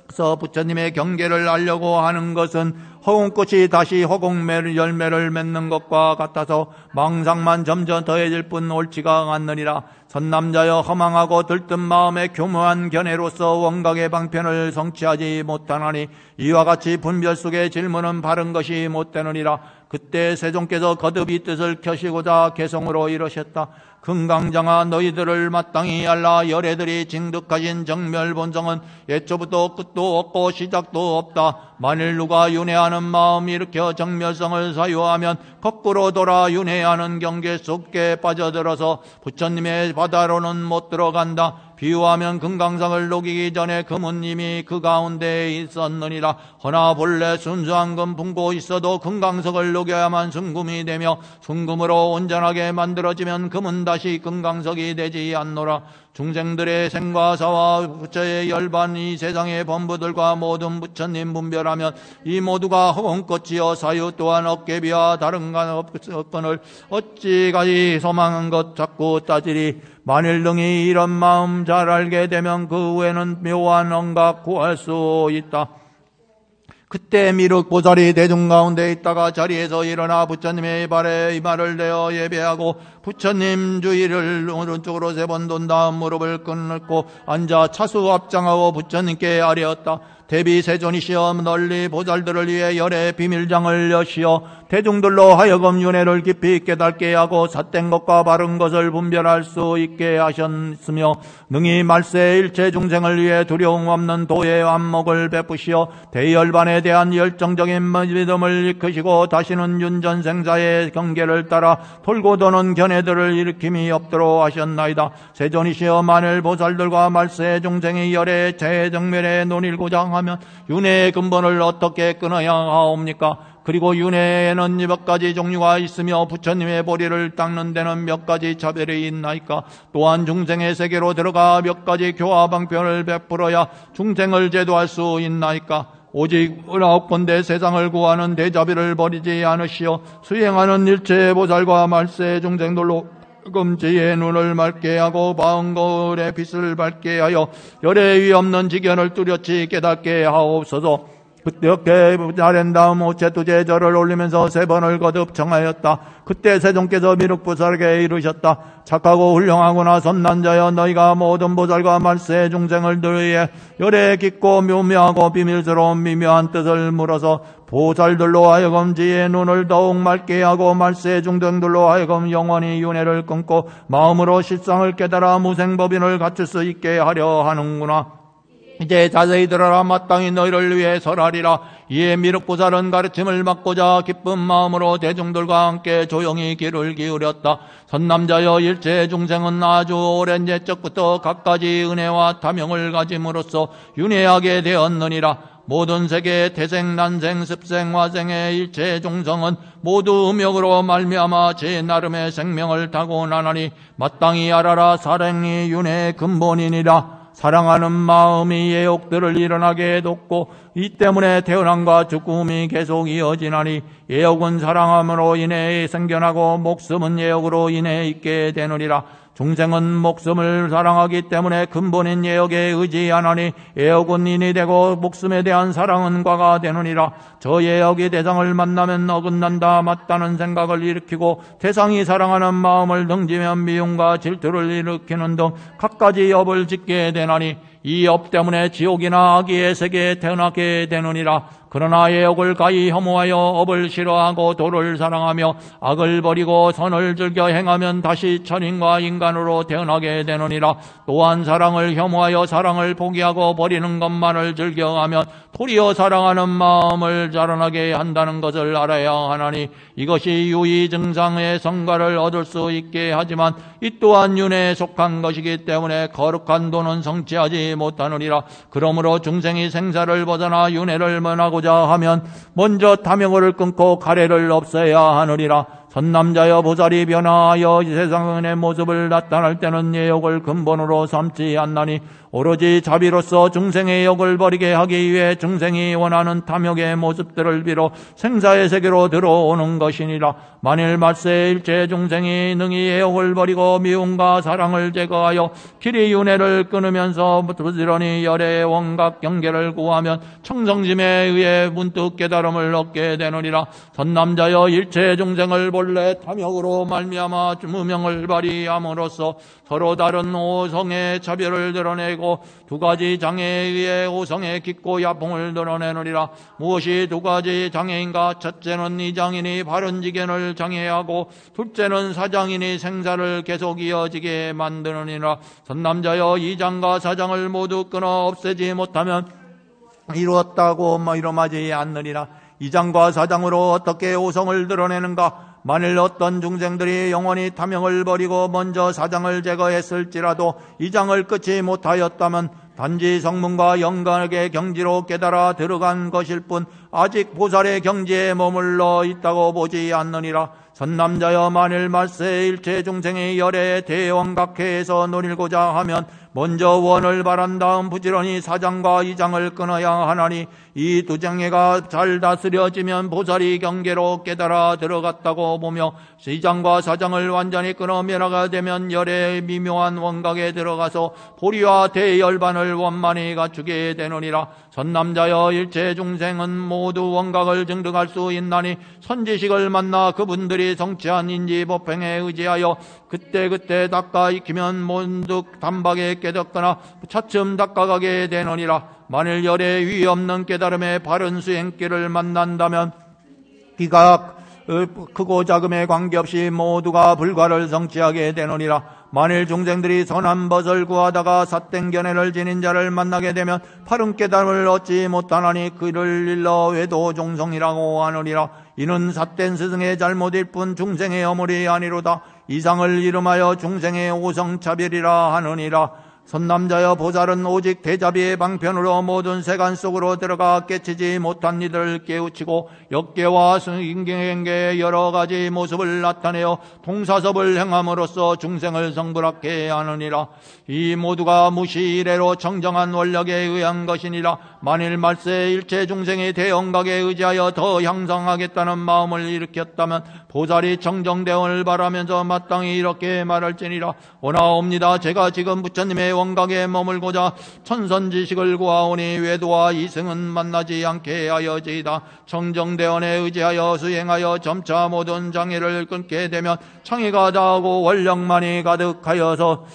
그래서 부처님의 경계를 알려고 하는 것은 허공꽃이 다시 허공 열매를 맺는 것과 같아서 망상만 점점 더해질 뿐 옳지가 않느니라. 선남자여, 허망하고 들뜬 마음의 교묘한 견해로서 원각의 방편을 성취하지 못하나니 이와 같이 분별 속의 질문은 바른 것이 못되느니라. 그때 세종께서 거듭 이 뜻을 켜시고자 개성으로 이르셨다. 금강장아, 너희들을 마땅히 알라. 열애들이 징득하신 정멸본성은 예초부터 끝도 없고 시작도 없다. 만일 누가 윤회하는 마음이 일으켜 정멸성을 사유하면 거꾸로 돌아 윤회하는 경계 속에 빠져들어서 부처님의 바다로는 못 들어간다. 비유하면 금강석을 녹이기 전에 금은 이미 그 가운데에 있었느니라. 허나 본래 순수한 금 품고 있어도 금강석을 녹여야만 순금이 되며 순금으로 온전하게 만들어지면 금은 다시 금강석이 되지 않노라. 중생들의 생과사와 부처의 열반, 이 세상의 범부들과 모든 부처님 분별하면 이 모두가 허공꽃이여 사유 또한 어깨비와 다른 것건을 어찌까지 소망한 것 자꾸 따지리. 만일 능히 이런 마음 잘 알게 되면 그 후에는 묘한 언각 구할 수 있다. 그때 미륵보살이 대중 가운데 있다가 자리에서 일어나 부처님의 발에 이마를 대어 예배하고 부처님 주위를 오른쪽으로 3번 돈 다음 무릎을 끊고 앉아 차수 합장하고 부처님께 아뢰었다. 대비 세존이시여, 널리 보살들을 위해 열의 비밀장을 여시어 대중들로 하여금 윤회를 깊이 깨닫게 하고 삿된 것과 바른 것을 분별할 수 있게 하셨으며 능히 말세 일체 중생을 위해 두려움 없는 도의 안목을 베푸시어 대열반에 대한 열정적인 믿음을 이끄시고 다시는 윤전생사의 경계를 따라 돌고 도는 견해들을 일으킴이 없도록 하셨나이다. 세존이시여, 만일 보살들과 말세 중생이 열의 재정멸에 논일고자 하면 윤회의 근본을 어떻게 끊어야 하옵니까? 그리고 윤회에는 몇 가지 종류가 있으며 부처님의 보리를 닦는 데는 몇 가지 차별이 있나이까? 또한 중생의 세계로 들어가 몇 가지 교화 방편을 베풀어야 중생을 제도할 수 있나이까? 오직 9군데 세상을 구하는 대자비를 버리지 않으시어 수행하는 일체 보살과 말세 중생들로 금지의 눈을 맑게 하고 바은 거울의 빛을 밝게 하여 열의 위 없는 지견을 뚜렷이 깨닫게 하옵소서. 그때 아랜 다음 오체투제 절을 올리면서 3번을 거듭 청하였다. 그때 세종께서 미륵보살에게 이르셨다. 착하고 훌륭하구나 선난자여, 너희가 모든 보살과 말세 중생을 위해 열의 깊고 묘묘하고 비밀스러운 미묘한 뜻을 물어서 보살들로 하여금 지혜의 눈을 더욱 맑게 하고 말세 중생들로 하여금 영원히 윤회를 끊고 마음으로 실상을 깨달아 무생법인을 갖출 수 있게 하려 하는구나. 이제 자세히 들어라. 마땅히 너희를 위해 설하리라. 이에 미륵보살은 가르침을 받고자 기쁜 마음으로 대중들과 함께 조용히 귀를 기울였다. 선남자여, 일체 중생은 아주 오랜 옛적부터 갖가지 은혜와 탐욕을 가짐으로써 윤회하게 되었느니라. 모든 세계 태생, 난생, 습생, 화생의 일체 종성은 모두 음욕으로 말미암아 제 나름의 생명을 타고나나니 마땅히 알아라. 사랑이 윤회의 근본이니라. 사랑하는 마음이 예욕들을 일어나게 돕고 이 때문에 태어남과 죽음이 계속 이어지나니 예욕은 사랑함으로 인해 생겨나고 목숨은 예욕으로 인해 있게 되느니라. 중생은 목숨을 사랑하기 때문에 근본인 예욕에 의지하나니 예욕은 인이 되고 목숨에 대한 사랑은 과가 되느니라. 저 예욕이 대상을 만나면 어긋난다 맞다는 생각을 일으키고 대상이 사랑하는 마음을 등지면 미움과 질투를 일으키는 등 갖가지 업을 짓게 되나니 이 업 때문에 지옥이나 악의 세계에 태어나게 되느니라. 그러나 애욕을 가히 혐오하여 업을 싫어하고 도를 사랑하며 악을 버리고 선을 즐겨 행하면 다시 천인과 인간으로 태어나게 되느니라. 또한 사랑을 혐오하여 사랑을 포기하고 버리는 것만을 즐겨하면 도리어 사랑하는 마음을 자라나게 한다는 것을 알아야 하나니, 이것이 유의 증상의 성과를 얻을 수 있게 하지만 이 또한 윤회에 속한 것이기 때문에 거룩한 도는 성취하지 못하느니라. 그러므로 중생이 생사를 벗어나 윤회를 면하고자 하면 먼저 탐욕을 끊고 가래를 없애야 하느니라. 선남자여 보살이 변화하여 세상의 모습을 나타날 때는 예욕을 근본으로 삼지 않나니, 오로지 자비로서 중생의 욕을 버리게 하기 위해 중생이 원하는 탐욕의 모습들을 비롯 생사의 세계로 들어오는 것이니라. 만일 말세 일체 중생이 능히 예욕을 버리고 미움과 사랑을 제거하여 길이 윤회를 끊으면서 부지런히 열의 원각 경계를 구하면 청성심에 의해 문득 깨달음을 얻게 되느니라. 선남자여 일체 중생을 본래 탐욕으로 말미암아 무명을 발휘함으로써 서로 다른 오성의 차별을 드러내고 두 가지 장애에 의해 오성의 깊고 야풍을 드러내느니라. 무엇이 두 가지 장애인가? 첫째는 이장이니 바른 지견을 장애하고, 둘째는 사장이니 생사를 계속 이어지게 만드느니라. 선남자여 이장과 사장을 모두 끊어 없애지 못하면 이루었다고 이름하지 않느니라. 이장과 사장으로 어떻게 오성을 드러내는가? 만일 어떤 중생들이 영원히 탐욕을 버리고 먼저 사장을 제거했을지라도 이장을 끊지 못하였다면 단지 성문과 영각의 경지로 깨달아 들어간 것일 뿐 아직 보살의 경지에 머물러 있다고 보지 않느니라. 선남자여 만일 말세 일체 중생의 열에 대원각해에서 노리고자 하면 먼저 원을 바란 다음 부지런히 사장과 이장을 끊어야 하나니, 이 두 장애가 잘 다스려지면 보살이 경계로 깨달아 들어갔다고 보며, 이장과 사장을 완전히 끊어 면하게 되면 열의 미묘한 원각에 들어가서 보리와 대열반을 원만히 갖추게 되느니라. 선남자여 일체 중생은 모두 원각을 증득할 수 있나니, 선지식을 만나 그분들이 성취한 인지법행에 의지하여 그때그때 닦아 익히면 문득 단박에 깨닫거나 차츰 닦아가게 되느니라. 만일 열에 위 없는 깨달음의 바른 수행길을 만난다면 기가 크고 작음에 관계없이 모두가 불과를 성취하게 되느니라. 만일 중생들이 선한 벗을 구하다가 삿된 견해를 지닌 자를 만나게 되면 바른 깨달음을 얻지 못하나니 그를 일러 외도종성이라고 하느니라. 이는 삿된 스승의 잘못일 뿐 중생의 어물이 아니로다. 이상을 이름하여 중생의 오성차별이라 하느니라. 선남자여 보살은 오직 대자비의 방편으로 모든 세간 속으로 들어가 깨치지 못한 이들을 깨우치고 역계와 인경행계의 여러 가지 모습을 나타내어 동사섭을 행함으로써 중생을 성불하게 하느니라. 이 모두가 무시이래로 정정한 원력에 의한 것이니라. 만일 말세 일체 중생이 대언각에 의지하여 더 향상하겠다는 마음을 일으켰다면 보살이 정정대원을 바라면서 마땅히 이렇게 말할지니라. 오나옵니다. 제가 지금 부처님의 원각에 머물고자 천선지식을 구하오니 외도와 이승은 만나지 않게 하여지이다. 정정대원에 의지하여 수행하여 점차 모든 장애를 끊게 되면 창의가 다하고 원력만이 가득하여서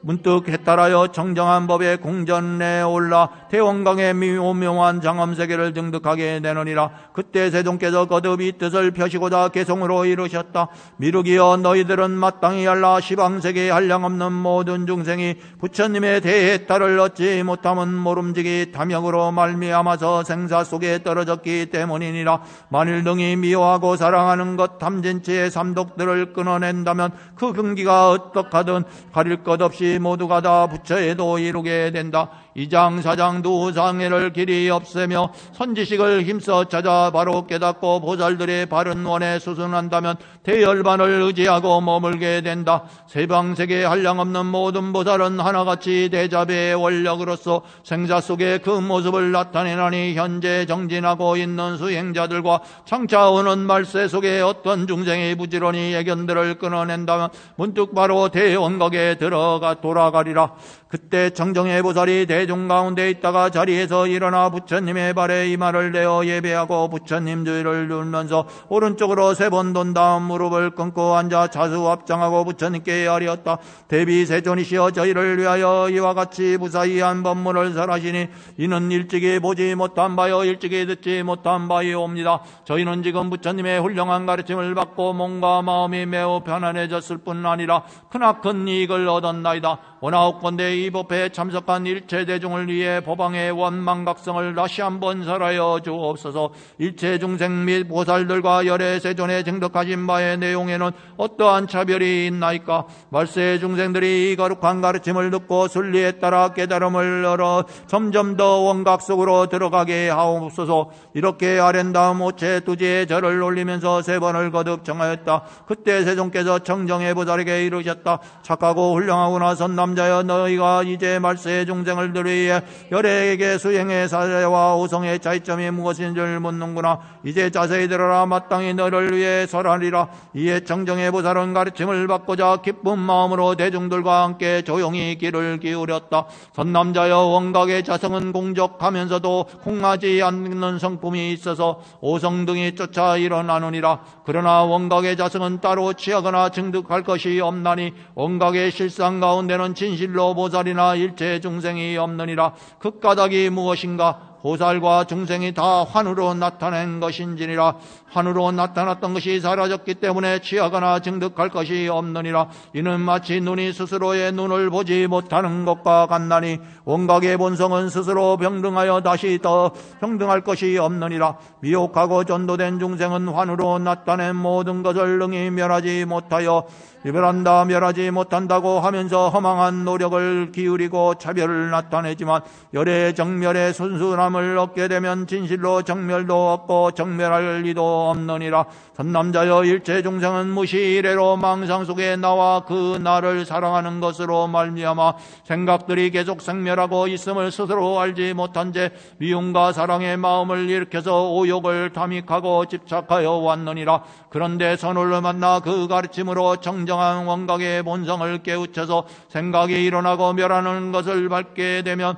문득 해탈하여 정정한 법의 궁전에 올라 대원강의 미오묘한 장엄세계를 증득하게 되느니라. 그때 세존께서 거듭 이 뜻을 펴시고자 개송으로 이루셨다. 미륵이여 너희들은 마땅히 알라. 시방세계에 한량없는 모든 중생이 부처님의 대해탈을 얻지 못하면 모름지기 탐욕으로 말미암아서 생사 속에 떨어졌기 때문이니라. 만일 능히 미워하고 사랑하는 것 탐진치의 삼독들을 끊어낸다면 그 근기가 어떡하든 가릴 것 없이 모두가 다 부처에도 이루게 된다. 이장 사장 두 장애를 길이 없애며 선지식을 힘써 찾아 바로 깨닫고 보살들의 바른 원에 수순한다면 대열반을 의지하고 머물게 된다. 세방세계 한량없는 모든 보살은 하나같이 대자비의 원력으로서 생사 속에 그 모습을 나타내나니, 현재 정진하고 있는 수행자들과 장차 오는 말세 속에 어떤 중생이 부지런히 애견들을 끊어낸다면 문득 바로 대원각에 들어가 돌아가리라. 그때 청정의 보살이 대중 가운데 있다가 자리에서 일어나 부처님의 발에 이마를 대어 예배하고 부처님 주의를 누르면서 오른쪽으로 3번 돈 다음 무릎을 꿇고 앉아 자수합장하고 부처님께 아뢰었다. 대비 세존이시여 저희를 위하여 이와 같이 무사히한 법문을 설하시니 이는 일찍이 보지 못한 바요 일찍이 듣지 못한 바이옵니다. 저희는 지금 부처님의 훌륭한 가르침을 받고 몸과 마음이 매우 편안해졌을 뿐 아니라 크나큰 이익을 얻었나이다. 원하옵건대 이 법회에 참석한 일체 대중을 위해 법왕의 원망각성을 다시 한번 설하여 주옵소서. 일체 중생 및 보살들과 열애 세존에 증득하신 바의 내용에는 어떠한 차별이 있나이까? 말세 중생들이 이 거룩한 가르침을 듣고 순리에 따라 깨달음을 얻어 점점 더 원각 속으로 들어가게 하옵소서. 이렇게 아랜 다음 오체 두지에 절을 올리면서 3번을 거듭 정하였다. 그때 세존께서 청정의 보살에게 이르셨다. 착하고 훌륭하구나 선남자여, 너희가 이제 말세 중생을 위해 열애에게 수행의 사례와 오성의 차이점이 무엇인 줄 묻는구나. 이제 자세히 들어라. 마땅히 너를 위해 설하리라. 이에 청정의 보살은 가르침을 받고자 기쁜 마음으로 대중들과 함께 조용히 귀를 기울였다. 선남자여, 원각의 자성은 공적하면서도 공하지 않는 성품이 있어서 오성 등이 쫓아 일어나느니라. 그러나 원각의 자성은 따로 취하거나 증득할 것이 없나니 원각의 실상 가운데는 진실로 보살이나 일체 중생이 없느니라. 그 까닭이 무엇인가? 보살과 중생이 다 환으로 나타낸 것인지니라. 환으로 나타났던 것이 사라졌기 때문에 취하거나 증득할 것이 없느니라. 이는 마치 눈이 스스로의 눈을 보지 못하는 것과 같나니 원각의 본성은 스스로 병등하여 다시 더 병등할 것이 없느니라. 미혹하고 전도된 중생은 환으로 나타낸 모든 것을 능히 멸하지 못하여 멸하지 못한다고 하면서 허망한 노력을 기울이고 차별을 나타내지만 열의 정멸의 순수함을 얻게 되면 진실로 정멸도 없고 정멸할 리도 없느니라. 선남자여, 일체 중생은 무시이래로 망상 속에 나와 그 나를 사랑하는 것으로 말미암아 생각들이 계속 생멸하고 있음을 스스로 알지 못한 채 미움과 사랑의 마음을 일으켜서 오욕을 탐닉하고 집착하여 왔느니라. 그런데 선울을 만나 그 가르침으로 정정한 원각의 본성을 깨우쳐서 생각이 일어나고 멸하는 것을 밝게 되면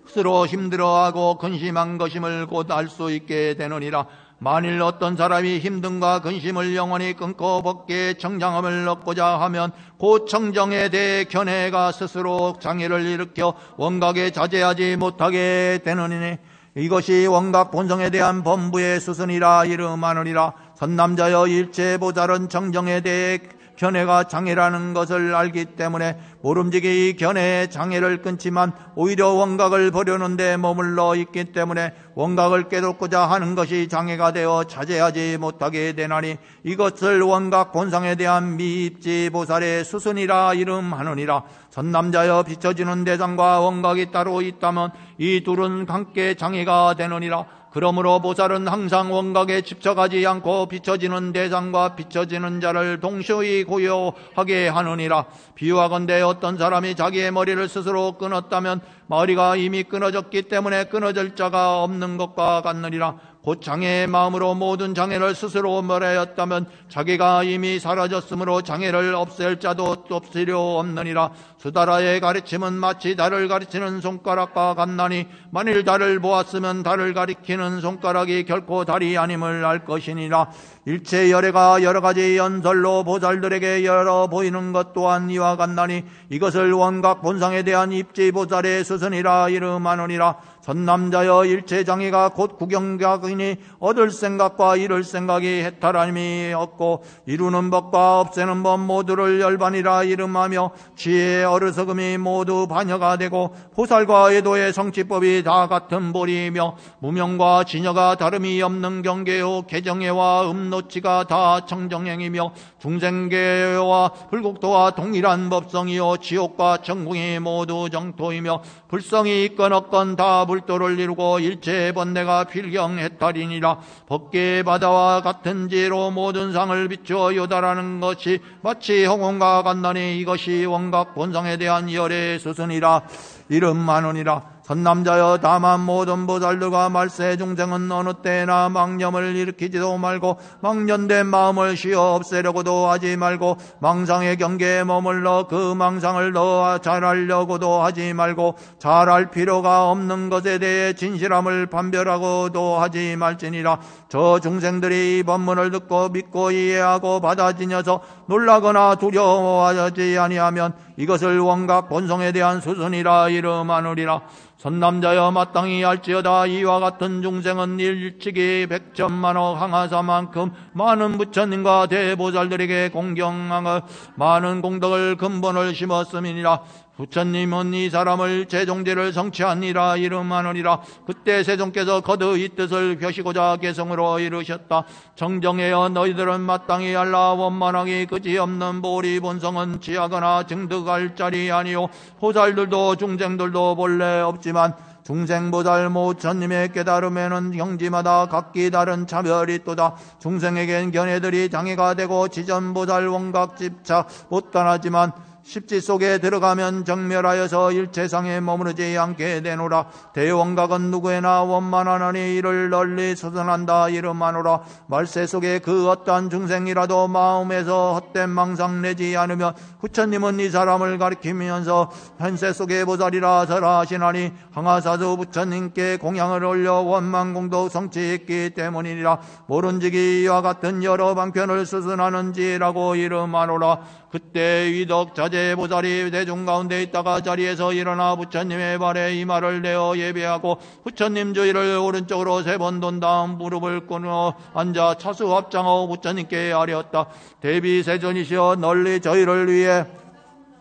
스스로 힘들어하고 근심한 것임을 곧 알 수 있게 되느니라. 만일 어떤 사람이 힘듦과 근심을 영원히 끊고 벗게 정장함을 얻고자 하면 그 정정에 대해 견해가 스스로 장애를 일으켜 원각에 자제하지 못하게 되느니니 이것이 원각 본성에 대한 범부의 수순이라 이름하느니라. 선남자여, 일체 보살은 정정에 대해 견해가 장애라는 것을 알기 때문에 모름지기 이 견해의 장애를 끊지만 오히려 원각을 버리는 데 머물러 있기 때문에 원각을 깨닫고자 하는 것이 장애가 되어 자제하지 못하게 되나니 이것을 원각 본성에 대한 미입지 보살의 수순이라 이름하느니라. 선남자여, 비춰지는 대상과 원각이 따로 있다면 이 둘은 함께 장애가 되느니라. 그러므로 보살은 항상 원각에 집착하지 않고 비춰지는 대상과 비춰지는 자를 동시에 고요하게 하느니라. 비유하건대 어떤 사람이 자기의 머리를 스스로 끊었다면 머리가 이미 끊어졌기 때문에 끊어질 자가 없는 것과 같느니라. 곧 장애의 마음으로 모든 장애를 스스로 멸하였다면 자기가 이미 사라졌으므로 장애를 없앨 자도 없으려 없느니라. 수다라의 가르침은 마치 달을 가리키는 손가락과 같나니 만일 달을 보았으면 달을 가리키는 손가락이 결코 달이 아님을 알 것이니라. 일체 열애가 여러 가지 연설로 보살들에게 열어 보이는 것 또한 이와 같나니 이것을 원각 본성에 대한 입지 보살의 수순이라 이름하느니라. 선남자여, 일체 장애가 곧 구경각이니 얻을 생각과 이룰 생각이 해탈함이 없고 이루는 법과 없애는 법 모두를 열반이라 이름하며 지혜의 어리석음이 모두 반여가 되고 보살과 애도의 성취법이 다 같은 보리이며 무명과 진여가 다름이 없는 경계요 개정애와 음노치가 다 청정행이며 중생계와 불국토와 동일한 법성이요 지옥과 천궁이 모두 정토이며 불성이 있건 없건 다 불도를 이루고 일체의 번뇌가 필경해탈이니라. 법계의 바다와 같은 지혜로 모든 상을 비추어 요달하는 것이 마치 홍원과 같나니 이것이 원각 본성에 대한 열의 수순이라 이름하느니라. 선남자여 다만 모든 보살들과 말세 중생은 어느 때나 망념을 일으키지도 말고 망년된 마음을 쉬어 없애려고도 하지 말고 망상의 경계에 머물러 그 망상을 더 잘하려고도 하지 말고 잘할 필요가 없는 것에 대해 진실함을 판별하고도 하지 말지니라. 저 중생들이 이 법문을 듣고 믿고 이해하고 받아들여서 놀라거나 두려워하지 아니하면 이것을 원각 본성에 대한 수순이라 이름하느니라. 선남자여 마땅히 알지어다. 이와 같은 중생은 일찍이 100천만억 항하사만큼 많은 부처님과 대보살들에게 공경하고 많은 공덕을 근본을 심었음이니라. 부처님은 이 사람을 제종제를 성취하니라 이름하느니라. 그때 세종께서 거듭 이 뜻을 벼시고자 개성으로 이르셨다. 정정하여 너희들은 마땅히 알라. 원만하기 그지없는 보리 본성은 취하거나 증득할 자리 아니요 보살들도 중생들도 본래 없지만 중생보살 모천님의 깨달음에는 형지마다 각기 다른 차별이 있도다. 중생에겐 견해들이 장애가 되고 지전보살 원각 집착 못단하지만 십지 속에 들어가면 정멸하여서 일체상에 머무르지 않게 되노라. 대원각은 누구에나 원만하니 이를 널리 수선한다 이름하노라. 말세 속에 그 어떠한 중생이라도 마음에서 헛된 망상 내지 않으면 부처님은 이 사람을 가리키면서 현세 속에 보살이라 설하시나니 항아사수 부처님께 공양을 올려 원만공덕 성취했기 때문이니라. 모른지기 이와 같은 여러 방편을 수선하는지라고 이름하노라. 그때 위덕자재 보살이 대중 가운데 있다가 자리에서 일어나 부처님의 발에 이마를 내어 예배하고 부처님 주위를 오른쪽으로 3번 돈 다음 무릎을 꿇어 앉아 차수 합장하고 부처님께 아뢰었다. 대비 세존이시여 널리 저희를 위해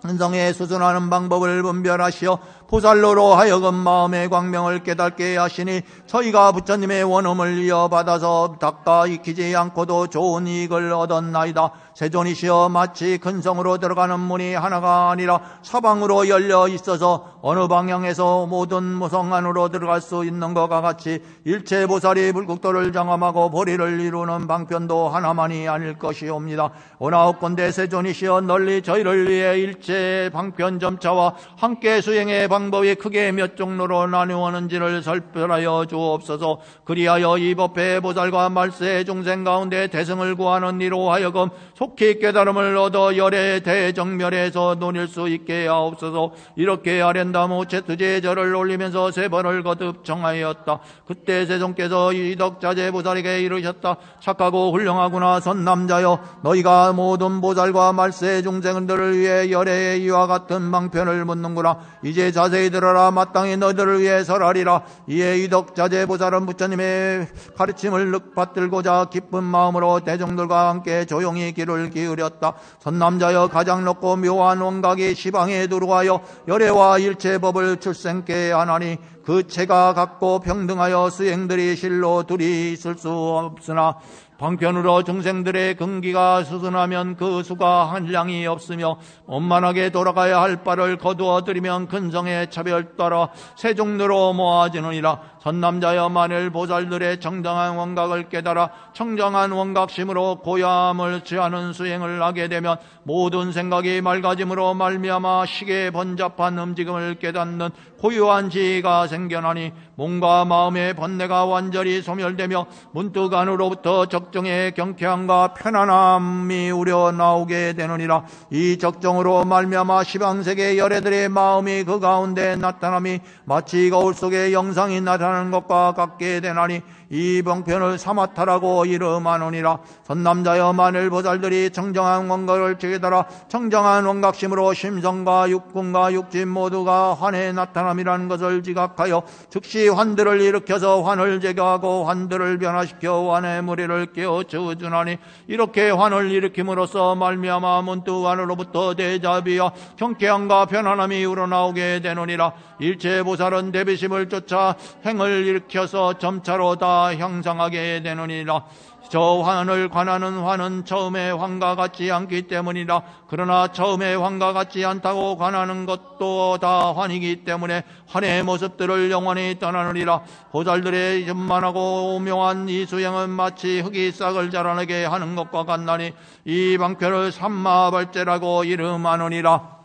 은성에 수순하는 방법을 분별하시어 보살로로 하여금 마음의 광명을 깨닫게 하시니 저희가 부처님의 원음을 이어받아서 닦아 익히지 않고도 좋은 이익을 얻었나이다. 세존이시여 마치 큰 성으로 들어가는 문이 하나가 아니라 사방으로 열려 있어서 어느 방향에서 모든 무성 안으로 들어갈 수 있는 것과 같이 일체 보살이 불국도를 장엄하고 보리를 이루는 방편도 하나만이 아닐 것이옵니다. 오나옵건대 세존이시여 널리 저희를 위해 일체 방편 점차와 함께 수행의 방법이 크게 몇 종로로 나누었는지를 설별하여 주옵소서. 그리하여 이 법회 보살과 말세 중생 가운데 대승을 구하는 이로 하여금 속히 깨달음을 얻어 열의 대정멸에서 논일 수 있게 하옵소서. 이렇게 아련다무 제투제의 절을 올리면서 3번을 거듭 정하였다. 그때 세종께서 이덕자재 보살에게 이르셨다. 착하고 훌륭하구나. 선남자여 너희가 모든 보살과 말세 중생들을 위해 열의 이와 같은 방편을 묻는구나. 이제 자세히 들어라. 마땅히 너희들을 위해 설하리라. 이에 이덕자재 보살은 부처님의 가르침을 받들고자 기쁜 마음으로 대중들과 함께 조용히 귀를 기울였다. 선남자여 가장 높고 묘한 원각이 시방에 들어와여 열애와 일체법을 출생케 하나니 그 체가 같고 평등하여 수행들이 실로 둘이 있을 수 없으나 방편으로 중생들의 근기가 수순하면 그 수가 한량이 없으며 원만하게 돌아가야 할 바를 거두어들이면 근성의 차별 따라 세종로로 모아지느니라. 선남자여 만일 보살들의 정정한 원각을 깨달아 청정한 원각심으로 고야함을 취하는 수행을 하게 되면 모든 생각이 맑아짐으로 말미암아 식의 번잡한 움직임을 깨닫는 고유한 지혜가 생겨나니 몸과 마음의 번뇌가 완전히 소멸되며 문득 안으로부터 적정의 경쾌함과 편안함이 우러나오게 되느니라. 이 적정으로 말미암아 시방세계 열애들의 마음이 그 가운데 나타남이 마치 거울 속에 영상이 나타나는 것과 같게 되나니 이 방편을 사마타라고 이름하느니라. 선남자여 만일 보살들이 청정한 원각을 깨달아 청정한 원각심으로 심성과 육군과 육진 모두가 환에 나타남이라는 것을 지각하여 즉시 환들을 일으켜서 환을 제거하고 환들을 변화시켜 환의 무리를 깨우쳐주나니 이렇게 환을 일으킴으로써 말미암아 문득 안으로부터 대자비와 경쾌함과 편안함이 우러나오게 되느니라. 일체 보살은 대비심을 쫓아 행을 일으켜서 점차로 다 형성하게 되느니라. 저 환을 관하는 환은 처음의 환과 같지 않기 때문이라. 그러나 처음의 환과 같지 않다고 관하는 것도 다 환이기 때문에 환의 모습들을 영원히 떠나느니라. 보살들의 전만하고 오묘한 이 수행은 마치 흙이 싹을 자라나게 하는 것과 같나니 이 방편을 삼마발제라고 이름하느니라.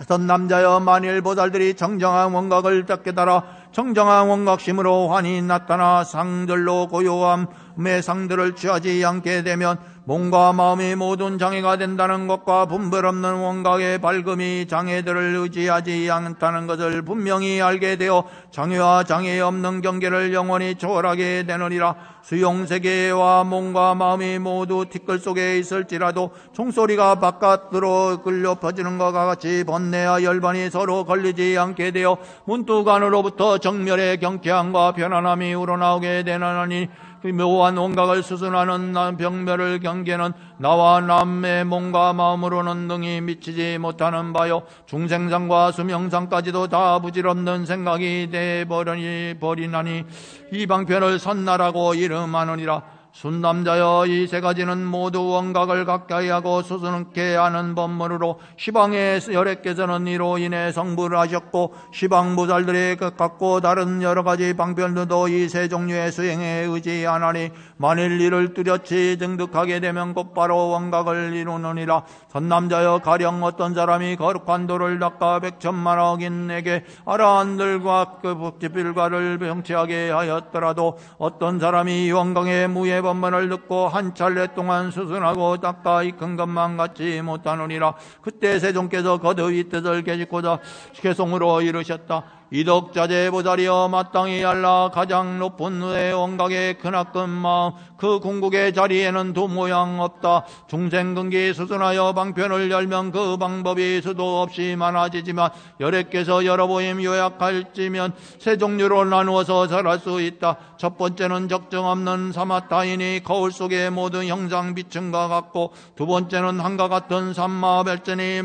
선남자여, 만일 보살들이 정정한 원각을 깨달아 정정한 원각심으로 환히 나타나 상절로 고요함의 상들을 취하지 않게 되면 몸과 마음이 모든 장애가 된다는 것과 분별 없는 원각의 밝음이 장애들을 의지하지 않다는 것을 분명히 알게 되어 장애와 장애 없는 경계를 영원히 초월하게 되느니라. 수용세계와 몸과 마음이 모두 티끌 속에 있을지라도 종소리가 바깥으로 끌려 퍼지는 것과 같이 번뇌와 열반이 서로 걸리지 않게 되어 문득 안으로부터 정멸의 경쾌함과 편안함이 우러나오게 되느니 묘한 원각을 수순하는 병멸을 경계는 나와 남의 몸과 마음으로는 능히 미치지 못하는 바요, 중생상과 수명상까지도 다 부질없는 생각이 되어버리나니 이 방편을 선나라고 이름하느니라. 순남자여, 이 세 가지는 모두 원각을 가까이 하고 수순케 하는 법문으로 시방의 열애께서는 이로 인해 성불을 하셨고, 시방보살들의 각고 다른 여러 가지 방편들도 이 세 종류의 수행에 의지하나니 만일 이를 뚜렷이 증득하게 되면 곧바로 원각을 이루느니라. 선남자여, 가령 어떤 사람이 거룩한 도를 닦아 백천만억인에게 아라한들과 그 복지필과를 병치하게 하였더라도 어떤 사람이 원각의 무예 법문을 듣고 한 차례 동안 수순하고 닦아 익힌 것만 같지 못하느니라. 그때 세종께서 거듭 이 뜻을 계시고자 개송으로 이르셨다. 이덕자재 보살이여, 마땅히 알라. 가장 높은 의 원각의 크나큰 마음, 그 궁극의 자리에는 두 모양 없다. 중생근기 수순하여 방편을 열면 그 방법이 수도 없이 많아지지만 열애께서 여러 보임 요약할지면 세 종류로 나누어서 설할 수 있다. 첫 번째는 적정 없는 사마타이니 거울 속의 모든 형상 비층과 같고, 두 번째는 한과 같은 삼마별전이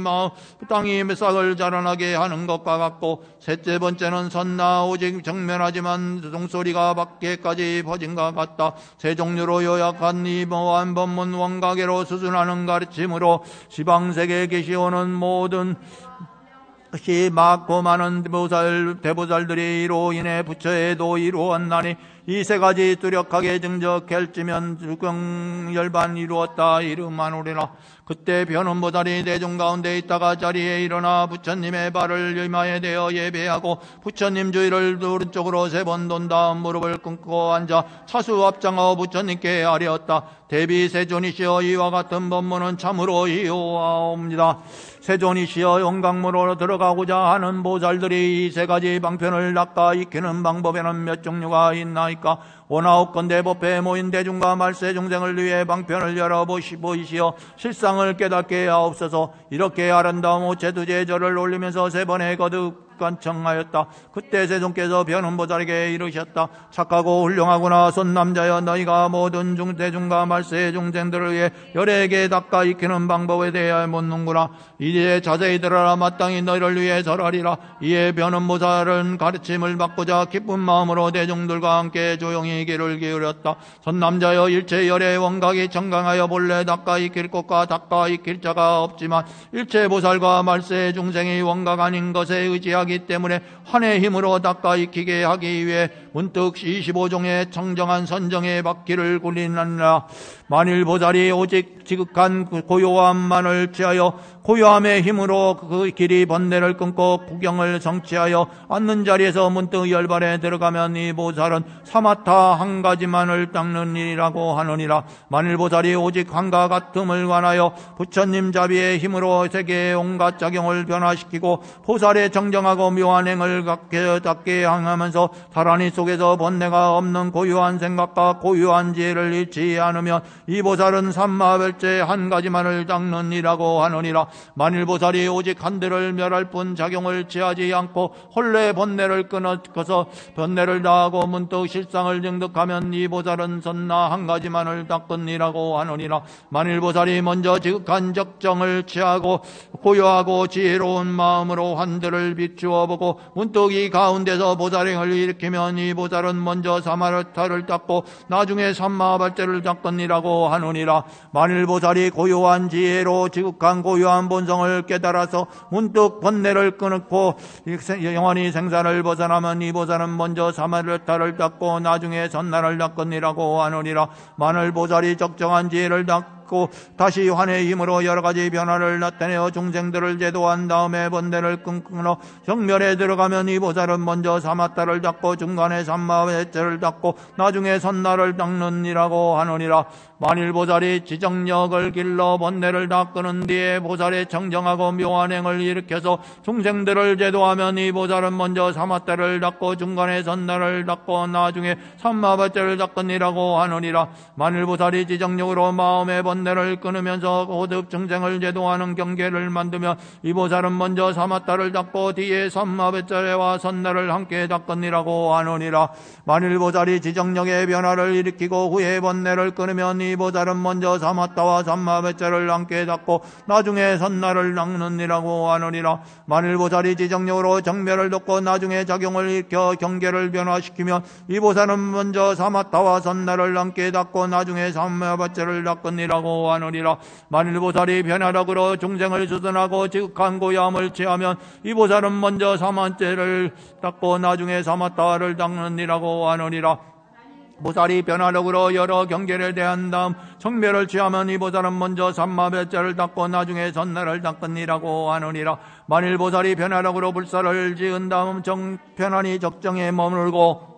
땅이 싹을 자라나게 하는 것과 같고, 셋째 번째는 선나 오직 정면하지만 종소리가 밖에까지 퍼진 것 같다. 세 종류로 요약한 이 모한 법문 원각계로 수순하는 가르침으로 시방세계에 계시오는 모든 것이 많고 많은 대보살들이 이로 인해 부처에도 이루었나니 이 세 가지 뚜렷하게 증적할지면 주경열반 이루었다 이름하노리라. 그때 변음보살이 대중 가운데 있다가 자리에 일어나 부처님의 발을 이마에 대어 예배하고 부처님 주위를 오른쪽으로 3번 돈 다음 무릎을 꿇고 앉아 차수 앞장하고 부처님께 아뢰었다. 대비 세존이시여, 이와 같은 법문은 참으로 이오하옵니다. 세존이시여, 영광문으로 들어가고자 하는 보살들이 이 세 가지 방편을 닦아 익히는 방법에는 몇 종류가 있나이까? 원하옵건대 법회에 모인 대중과 말세 중생을 위해 방편을 열어보이시어 실상을 깨닫게 하옵소서. 이렇게 아름다운 오체두제절을 올리면서 3번에 거듭 간청하였다. 그때 세종께서 변음보살에게 이르셨다. 착하고 훌륭하구나. 손남자여, 너희가 모든 대중과 말세 중생들을 위해 열애에게 닦아 익히는 방법에 대하여 묻는구나. 이제 자세히 들어라. 마땅히 너희를 위해 설하리라. 이에 변음보살은 가르침을 받고자 기쁜 마음으로 대중들과 함께 조용히 귀를 기울였다. 선남자여, 일체 열애 원각이 정강하여 본래 닦아 익힐 것과 닦아 익힐 자가 없지만 일체 보살과 말세 중생이 원각 아닌 것에 의지하기 때문에 환의 힘으로 닦아 익히게 하기 위해 문득 25종의 청정한 선정의 바퀴를 굴리느니라. 만일 보살이 오직 지극한 고요함만을 취하여 고요함의 힘으로 그 길이 번뇌를 끊고 구경을 성취하여 앉는 자리에서 문득 열반에 들어가면 이 보살은 사마타 한 가지만을 닦는 일이라고 하느니라. 만일 보살이 오직 한과 같음을 관하여 부처님 자비의 힘으로 세계의 온갖 작용을 변화시키고 보살의 정정하고 묘한 행을 닦게 향하면서 다라니 속에서 번뇌가 없는 고유한 생각과 고유한 지혜를 잃지 않으면 이 보살은 삼마별제 한 가지만을 닦는 이라고 하느니라. 만일 보살이 오직 한 대를 멸할 뿐 작용을 취하지 않고 홀래 번뇌를 끊어서 번뇌를 다하고 문득 실상을 증득하면 이 보살은 선나 한 가지만을 닦은 이라고 하느니라. 만일 보살이 먼저 지극한 적정을 취하고 고요하고 지혜로운 마음으로 한 대를 비추어 보고 문득 이 가운데서 보살행을 일으키면 이 보살은 먼저 사마르타를 닦고 나중에 삼마발제를 닦은 이라고 하느니라. 만일 보살이 고요한 지혜로 지극한 고요한 본성을 깨달아서 문득 번뇌를 끊고 영원히 생사를 벗어나면 이 보살은 먼저 사마르타를 닦고 나중에 선나를 닦은 이라고 하느니라. 만일 보살이 적정한 지혜를 받고 다시 환의 힘으로 여러 가지 변화를 나타내어 중생들을 제도한 다음에 번뇌를 끊어 정멸에 들어가면 이 보살은 먼저 사마타를 닦고 중간에 삼마배째를 닦고 나중에 선나를 닦느니라고 하느니라. 만일 보살이 지정력을 길러 번뇌를 닦는 뒤에 보살의 정정하고 묘한 행을 일으켜서 중생들을 제도하면 이 보살은 먼저 사마타를 닦고 중간에 선나를 닦고 나중에 삼마배째를 닦으니라고 하느니라. 만일 보살이 지정력으로 마음의 번뇌를 끊으면서 고듭 중생을 제도하는 경계를 만들면 이 보살은 먼저 사마타를 닦고 뒤에 삼마배째와 선나를 함께 닦으니라고 하느니라. 만일 보살이 지정력의 변화를 일으키고 후에 번뇌를 끊으면 이 보살은 먼저 사마타와 삼마배째를 함께 닦고 나중에 선나를 닦느니라고 하느니라. 만일 보살이 지정력으로 정멸을 덮고 나중에 작용을 일으켜 경계를 변화시키면 이 보살은 먼저 사마타와 선나를 함께 닦고 나중에 삼마배째를 닦으니라고 하느니라. 만일 보살이 변화력으로 중생을 수선하고 지극한 고야함을 취하면 이 보살은 먼저 사마째를 닦고 나중에 사마타를 닦느니라고 하느니라. 보살이 변화력으로 여러 경계를 대한 다음 정멸을 취하면 이 보살은 먼저 삼마배째를 닦고 나중에 선나를 닦으니라고 하느니라. 만일 보살이 변화력으로 불사를 지은 다음 편안히 적정에 머물고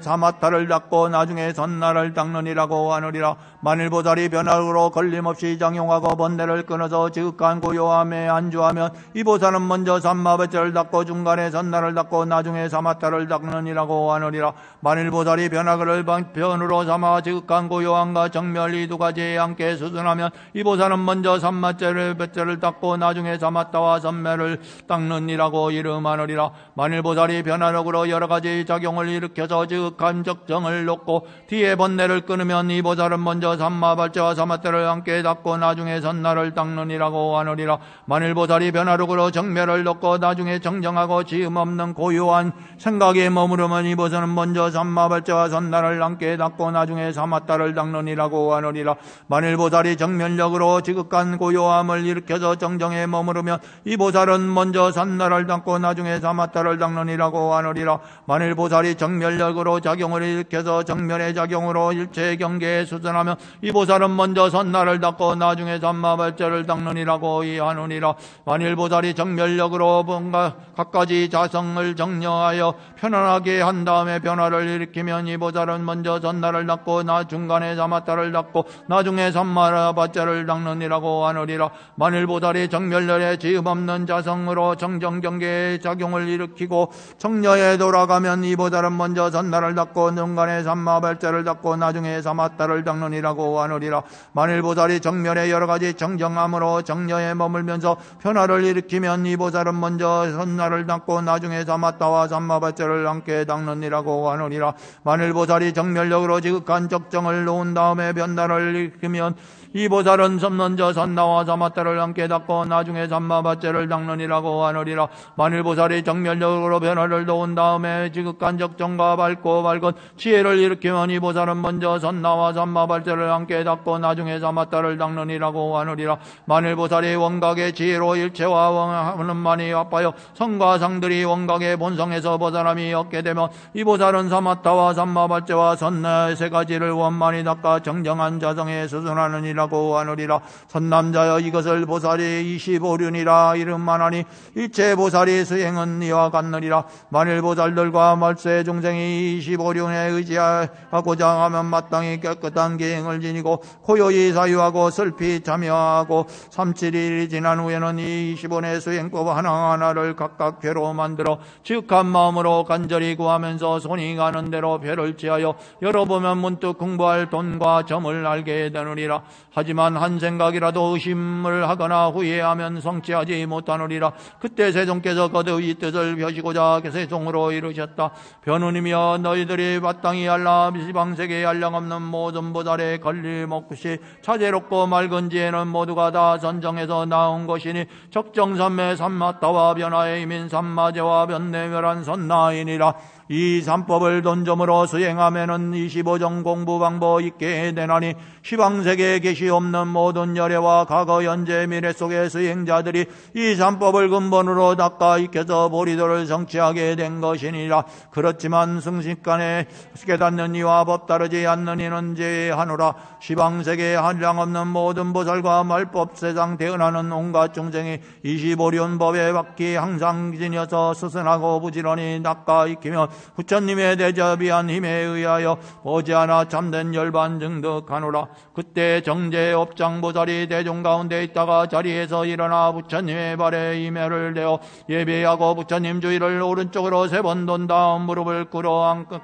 사마타를 닦고 나중에 선나를 닦느니라고 하느니라. 만일 보살이 변화력으로 걸림없이 작용하고 번뇌를 끊어서 지극한 고요함에 안주하면 이 보살은 먼저 삼마배째를 닦고 중간에 선나를 닦고 나중에 사마타를 닦느니라고 하느니라. 만일 보살이 변화를 변으로 삼아 지극한 고요함과 정멸 이 두 가지에 함께 수준하면 이 보살은 먼저 삼마배째를 닦고 나중에 사마타와 선멸을 닦느니라고 이름하느니라. 만일 보살이 변화력으로 여러 가지 작용을 일으켜서 지극한 적정을 놓고 뒤에 번뇌를 끊으면 이 보살은 먼저 삼마배째와 사마타를 함께 닦고 나중에 선나를 닦느니라고 하느니라. 만일 보살이 변화력으로 정멸을 놓고 나중에 정정하고 지음 없는 고요한 생각에 머무르면 이 보살은 먼저 삼마배째와 선나를 함께 닦고 나중에 사마타를 닦느니라고 하느니라. 만일 보살이 정멸력으로 지극한 고요함을 일으켜서 정정에 머무르면 이 보살은 먼저 선나를 닦고 나중에 사마타를 닦느니라고 하느니라. 만일 보살이 정멸력으로 작용을 일으켜서 정멸의 작용으로 일체 경계에 수선하면 이 보살은 먼저 선나를 닦고 나중에 삼마배째를 닦느니라고 하느니라. 만일 보살이 정멸력으로 뭔가 갖가지 자성을 정려하여 편안하게 한 다음에 변화를 일으키면 이 보살은 먼저 선나를 닦고 중간에 사마타를 닦고 나중에 삼마배째를 닦느니라고 하느니라. 만일 보살이 정멸력에 지음 없는 자성으로 정정 경계의 작용을 일으키고 정려에 돌아가면 이 보살은 먼저 선나를 닦고 중간에 삼마배째를 닦고 나중에 사마타를 닦느니라고 하느니라. 만일 보살이 정멸의 여러 가지 정정함으로 정려에 머물면서 변화를 일으키면 이 보살은 먼저 선나를 닦고 나중에 사마타와 삼마배째를 함께 닦느니라고 하느니라. 만일 보살이 정멸력으로 지극한 적정을 놓은 다음에 변화를 일으키면 이 보살은 먼저 선나와 사마타를 함께 닦고 나중에 삼마배째를 닦느니라고 하느니라. 만일 보살이 정멸력으로 변화를 놓은 다음에 지극한 적정과 밝고 밝은 지혜를 일으키면 이 보살은 먼저 선나와 삼마배째를 함께 닦고 나중에 사마타를 닦느니라고 하느니라. 만일 보살이 원각의 지혜로 일체와 원하는 만이 아파요 성과 상들이 원각의 본성에서 벗어남이 없게 되면 이 보살은 사마타와 삼마배째와 선나 세 가지를 원만히 닦아 정정한 자성에 수순하느니라 라고 하느니라. 선남자여 이것을 보살이 25륜이라 이름만하니 일체 보살이 수행은 이와 같느니라. 만일 보살들과 말세 중생이 25륜에 의지하고자 하면 마땅히 깨끗한 계행을 지니고 고요히 사유하고 슬피 참여하고 37일이 지난 후에는 이 25륜의 수행법 하나하나를 각각 괴로 만들어 지극한 마음으로 간절히 구하면서 손이 가는 대로 배를 지하여 열어보면 문득 공부할 돈과 점을 알게 되느니라. 하지만 한 생각이라도 의심을 하거나 후회하면 성취하지 못하느니라. 그때 세종께서 거듭 이 뜻을 벼시고자 세종으로 이르셨다. 변우님이여 너희들이 마땅히 알라. 지방세계에 한량없는 모든 보살의 걸림없이 차제롭고 맑은 지혜는 모두가 다 선정해서 나온 것이니 적정삼매 삼마타와 변화의 힘인 삼마제와 변내멸한 선나이니라. 이 삼법을 논점으로 수행하면은 25종 공부방법 있게 되나니 시방세계에 계시옵는 모든 열애와 과거 현재 미래 속의 수행자들이 이 삼법을 근본으로 닦아 익혀서 보리도를 성취하게 된 것이니라. 그렇지만 승식간에 깨닫는 이와 법 따르지 않는 이는 제하노라. 시방세계에 한량 없는 모든 보살과 말법 세상 태어나는 온갖 중생이 25륜 법에 박히 항상 지녀서 스승하고 부지런히 닦아 익히며 부처님의 대접이한 힘에 의하여 머지않아 참된 열반 증득하노라. 그때 정제업장보살이 대중 가운데 있다가 자리에서 일어나 부처님의 발에 이매를 대어 예배하고 부처님 주위를 오른쪽으로 3번 돈 다음 무릎을 꿇어 앉고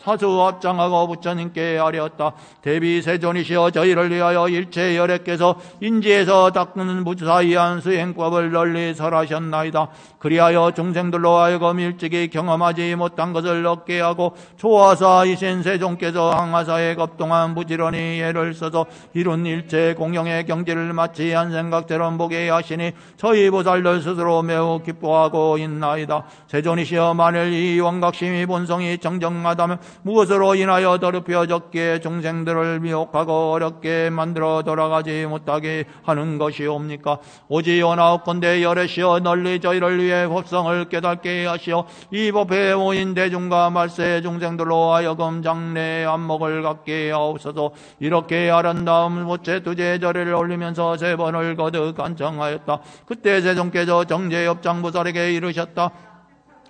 사수합장하고 부처님께 아뢰었다. 대비 세존이시여 저희를 위하여 일체 열애께서 인지에서 닦는 무사이한 수행법을 널리 설하셨나이다. 그리하여 중생들로 하여금 일찍이 경험하지 못한 것을 얻게 하고 조화사이신 세존께서 항하사에 겁동안 부지런히 예를 써서 이룬 일체 공영의 경지를 마치 한 생각처럼 보게 하시니 저희 보살들 스스로 매우 기뻐하고 있나이다. 세존이시여 만일 이 원각심이 본성이 정정하다면 무엇으로 인하여 더럽혀졌기에 중생들을 미혹하고 어렵게 만들어 돌아가지 못하게 하는 것이옵니까? 오직 원하옵건대 열애시여 널리 저희를 위해 법성을 깨닫게 하시어 이 법에 모인 대중과 말세 중생들로 하여금 장래 안목을 갖게 하옵소서. 이렇게 아란 다음 모체 두제 절을 올리면서 3번을 거듭 간청하였다. 그때 세존께서 정제업장보살에게 이르셨다.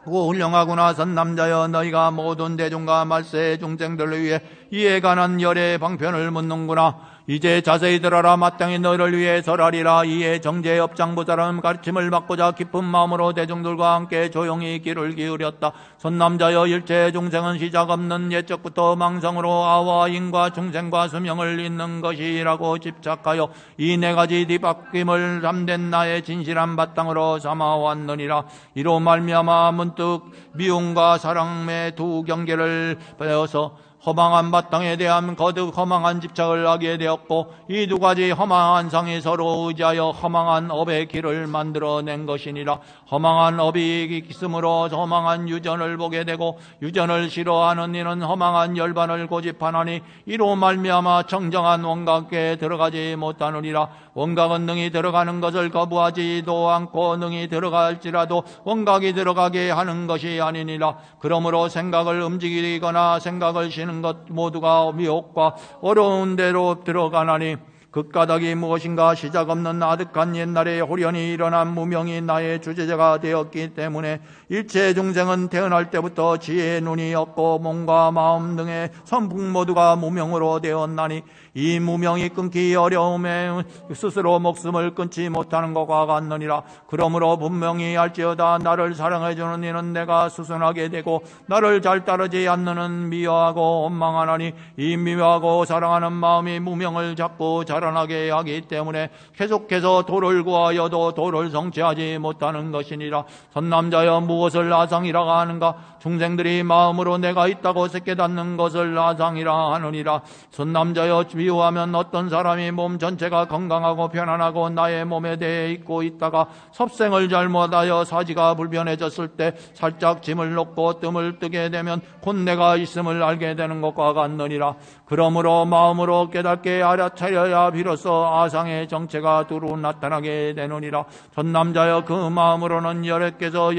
훌륭하구나 선남자여, 너희가 모든 대중과 말세 중생들을 위해 이에 관한 열의 방편을 묻는구나. 이제 자세히 들어라. 마땅히 너희를 위해 설하리라. 이에 정제업장보살은 가르침을 받고자 깊은 마음으로 대중들과 함께 조용히 귀를 기울였다. 선남자여, 일체 중생은 시작 없는 옛적부터 망성으로 아와 인과 중생과 수명을 잇는 것이라고 집착하여 이 4가지 뒤바뀜을 참된 나의 진실한 바탕으로 삼아왔느니라. 이로 말미암아 문득 미움과 사랑의 두 경계를 배워서 허망한 바탕에 대한 거듭 허망한 집착을 하게 되었고, 이 2가지 허망한 상이 서로 의지하여 허망한 업의 길을 만들어낸 것이니라. 허망한 업이 있으므로 허망한 유전을 보게 되고, 유전을 싫어하는 이는 허망한 열반을 고집하나니 이로 말미암아 청정한 원각에 들어가지 못하느니라. 원각은 능히 들어가는 것을 거부하지도 않고 능히 들어갈지라도 원각이 들어가게 하는 것이 아니니라. 그러므로 생각을 움직이거나 생각을 쉬는 것 모두가 미혹과 어려운 대로 들어가나니 그 까닭이 무엇인가? 시작 없는 아득한 옛날에 호련히 일어난 무명이 나의 주제자가 되었기 때문에 일체 중생은 태어날 때부터 지혜의 눈이 없고 몸과 마음 등의 선풍 모두가 무명으로 되었나니 이 무명이 끊기 어려움에 스스로 목숨을 끊지 못하는 것과 같느니라. 그러므로 분명히 알지어다. 나를 사랑해주는 이는 내가 수순하게 되고 나를 잘 따르지 않는 이는 미워하고 원망하나니 이 미워하고 사랑하는 마음이 무명을 자꾸 자라나게 하기 때문에 계속해서 도를 구하여도 도를 성취하지 못하는 것이니라. 선남자여, 무엇을 아상이라 하는가? 중생들이 마음으로 내가 있다고 깨닫는 것을 아상이라 하느니라. 선남자여, 미워하면 어떤 사람이 몸 전체가 건강하고 편안하고 나의 몸에 대해 있고 있다가 섭생을 잘못하여 사지가 불편해졌을 때 살짝 짐을 놓고 뜸을 뜨게 되면 곧 내가 있음을 알게 되는 것과 같느니라. 그러므로 마음으로 깨닫게 알아차려야 비로소 아상의 정체가 두루 나타나게 되느니라. 선남자여, 그 마음으로는 열애께서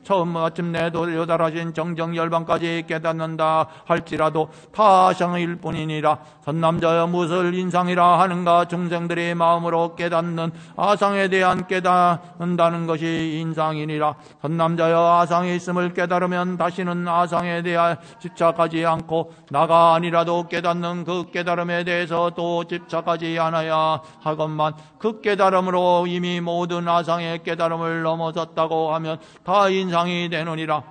처음 마침내 도달하신 정정열반까지 깨닫는다 할지라도 다 아상일 뿐이니라. 선남자여, 무엇을 인상이라 하는가? 중생들이 마음으로 깨닫는 아상에 대한 깨닫는다는 것이 인상이니라. 선남자여, 아상이 있음을 깨달으면 다시는 아상에 대해 집착하지 않고 나가 아니라도 깨닫는 그 깨달음에 대해서 또 집착하지 않아야 하건만 그 깨달음으로 이미 모든 아상의 깨달음을 넘어섰다고 하면 다 인상이 되느니라.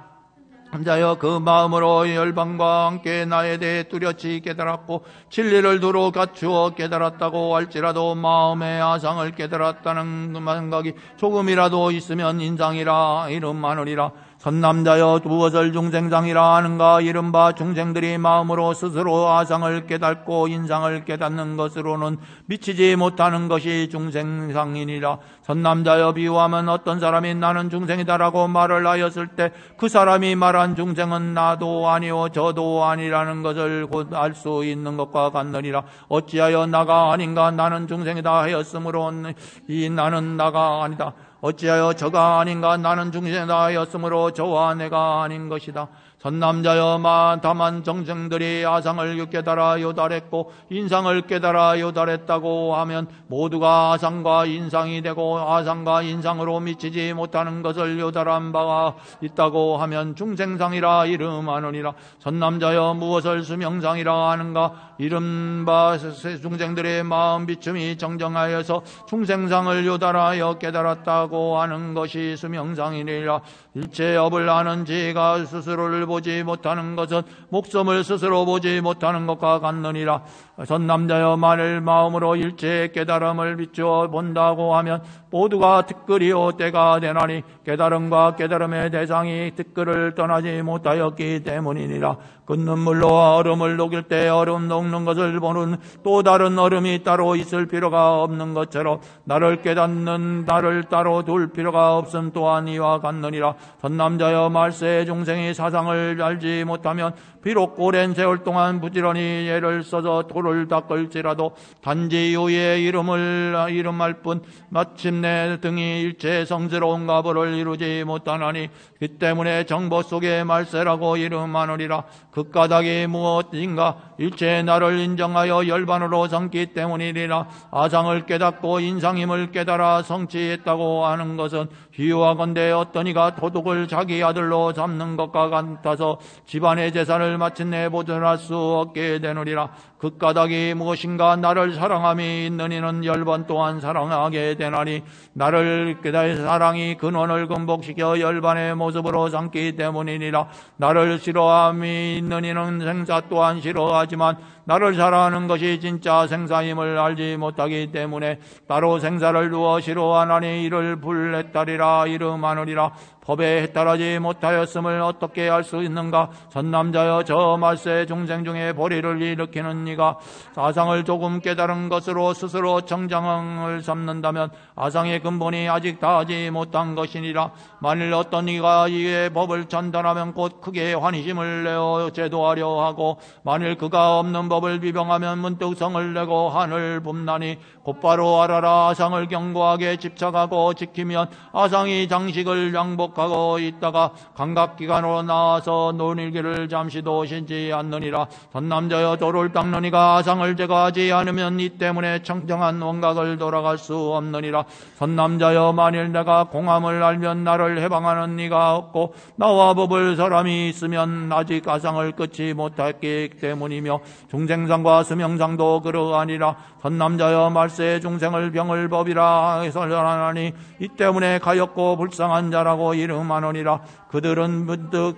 남자여, 그 마음으로 열방과 함께 나에 대해 뚜렷이 깨달았고 진리를 두루 갖추어 깨달았다고 할지라도 마음의 아상을 깨달았다는 생각이 조금이라도 있으면 인상이라 이름하느니라. 선남자여 무엇을 중생상이라 하는가? 이른바 중생들이 마음으로 스스로 아상을 깨닫고 인상을 깨닫는 것으로는 미치지 못하는 것이 중생상이니라. 선남자여 비유하면 어떤 사람이 나는 중생이다라고 말을 하였을 때 그 사람이 말한 중생은 나도 아니요 저도 아니라는 것을 곧 알 수 있는 것과 같느니라. 어찌하여 나가 아닌가? 나는 중생이다 하였으므로 이 나는 나가 아니다. 어찌하여 저가 아닌가? 나는 중생이다 하였으므로 저와 내가 아닌 것이다. 선남자여 다만 정생들이 아상을 깨달아 요달했고 인상을 깨달아 요달했다고 하면 모두가 아상과 인상이 되고 아상과 인상으로 미치지 못하는 것을 요달한 바가 있다고 하면 중생상이라 이름하느니라. 선남자여 무엇을 수명상이라 하는가? 이른바 중생들의 마음 비춤이 정정하여서 중생상을 요달하여 깨달았다고 하는 것이 수명상이니라. 일체 업을 아는 지가 스스로를 보지 못하는 것은 목숨을 스스로 보지 못하는 것과 같느니라. 선남자여 만일 마음으로 일체의 깨달음을 비추어 본다고 하면 모두가 티끌이요 때가 되나니 깨달음과 깨달음의 대상이 티끌을 떠나지 못하였기 때문이니라. 그 눈물로 얼음을 녹일 때 얼음 녹는 것을 보는 또 다른 얼음이 따로 있을 필요가 없는 것처럼 나를 깨닫는 나를 따로 둘 필요가 없음 또한 이와 같느니라. 선남자여 말세 중생이 사상을 알지 못하면 비록 오랜 세월 동안 부지런히 예를 써서 돌을 닦을지라도 단지 유의 이름할 뿐 마침내 등이 일체 성스러운 가보를 이루지 못하나니 그 때문에 정보 속에 말세라고 이름하느니라. 그 까닭이 무엇인가? 일체 나를 인정하여 열반으로 삼기 때문이니라. 아상을 깨닫고 인상임을 깨달아 성취했다고 하는 것은 비유하건대 어떤 이가 도둑을 자기 아들로 잡는 것과 같아서 집안의 재산을 마침내 보존할 수 없게 되느니라. 그 까닭이 무엇인가? 나를 사랑함이 있는 이는 열번 또한 사랑하게 되나니 나를 깨달은 사랑이 근원을 금복시켜 열반의 모습으로 삼기 때문이니라. 나를 싫어함이 있는 이는 생사 또한 싫어하지만 나를 사랑하는 것이 진짜 생사임을 알지 못하기 때문에 따로 생사를 두어 싫어하나니 이를 불해탈이라 이름하느니라. 법에 해탈하지 못하였음을 어떻게 알 수 있는가? 선남자여 저 말세 중생 중에 보리를 일으키는 이가 아상을 조금 깨달은 것으로 스스로 정장을 삼는다면 아상의 근본이 아직 다하지 못한 것이니라. 만일 어떤 이가 이의 법을 전달하면 곧 크게 환희심을 내어 제도하려 하고 만일 그가 없는 법을 비방하면 문득 성을 내고 한을 붓나니 곧바로 알아라. 아상을 견고하게 집착하고 지키면 아상이 장식을 양복하고 있다가 감각기관으로 나와서 논일기를 잠시도 쉬지 않느니라. 선남자여 돌을 닦는 이가 아상을 제거하지 않으면 이 때문에 청정한 원각을 돌아갈 수 없느니라. 선남자여 만일 내가 공함을 알면 나를 해방하는 이가 없고 나와 법을 사람이 있으면 아직 아상을 끊지 못했기 때문이며 중생상과 수명상도 그러하니라. 선남자여 말세 중생을 병을 법이라 해설하나니 이 때문에 가엾고 불쌍한 자라고 이름하느니라. 그들은 문득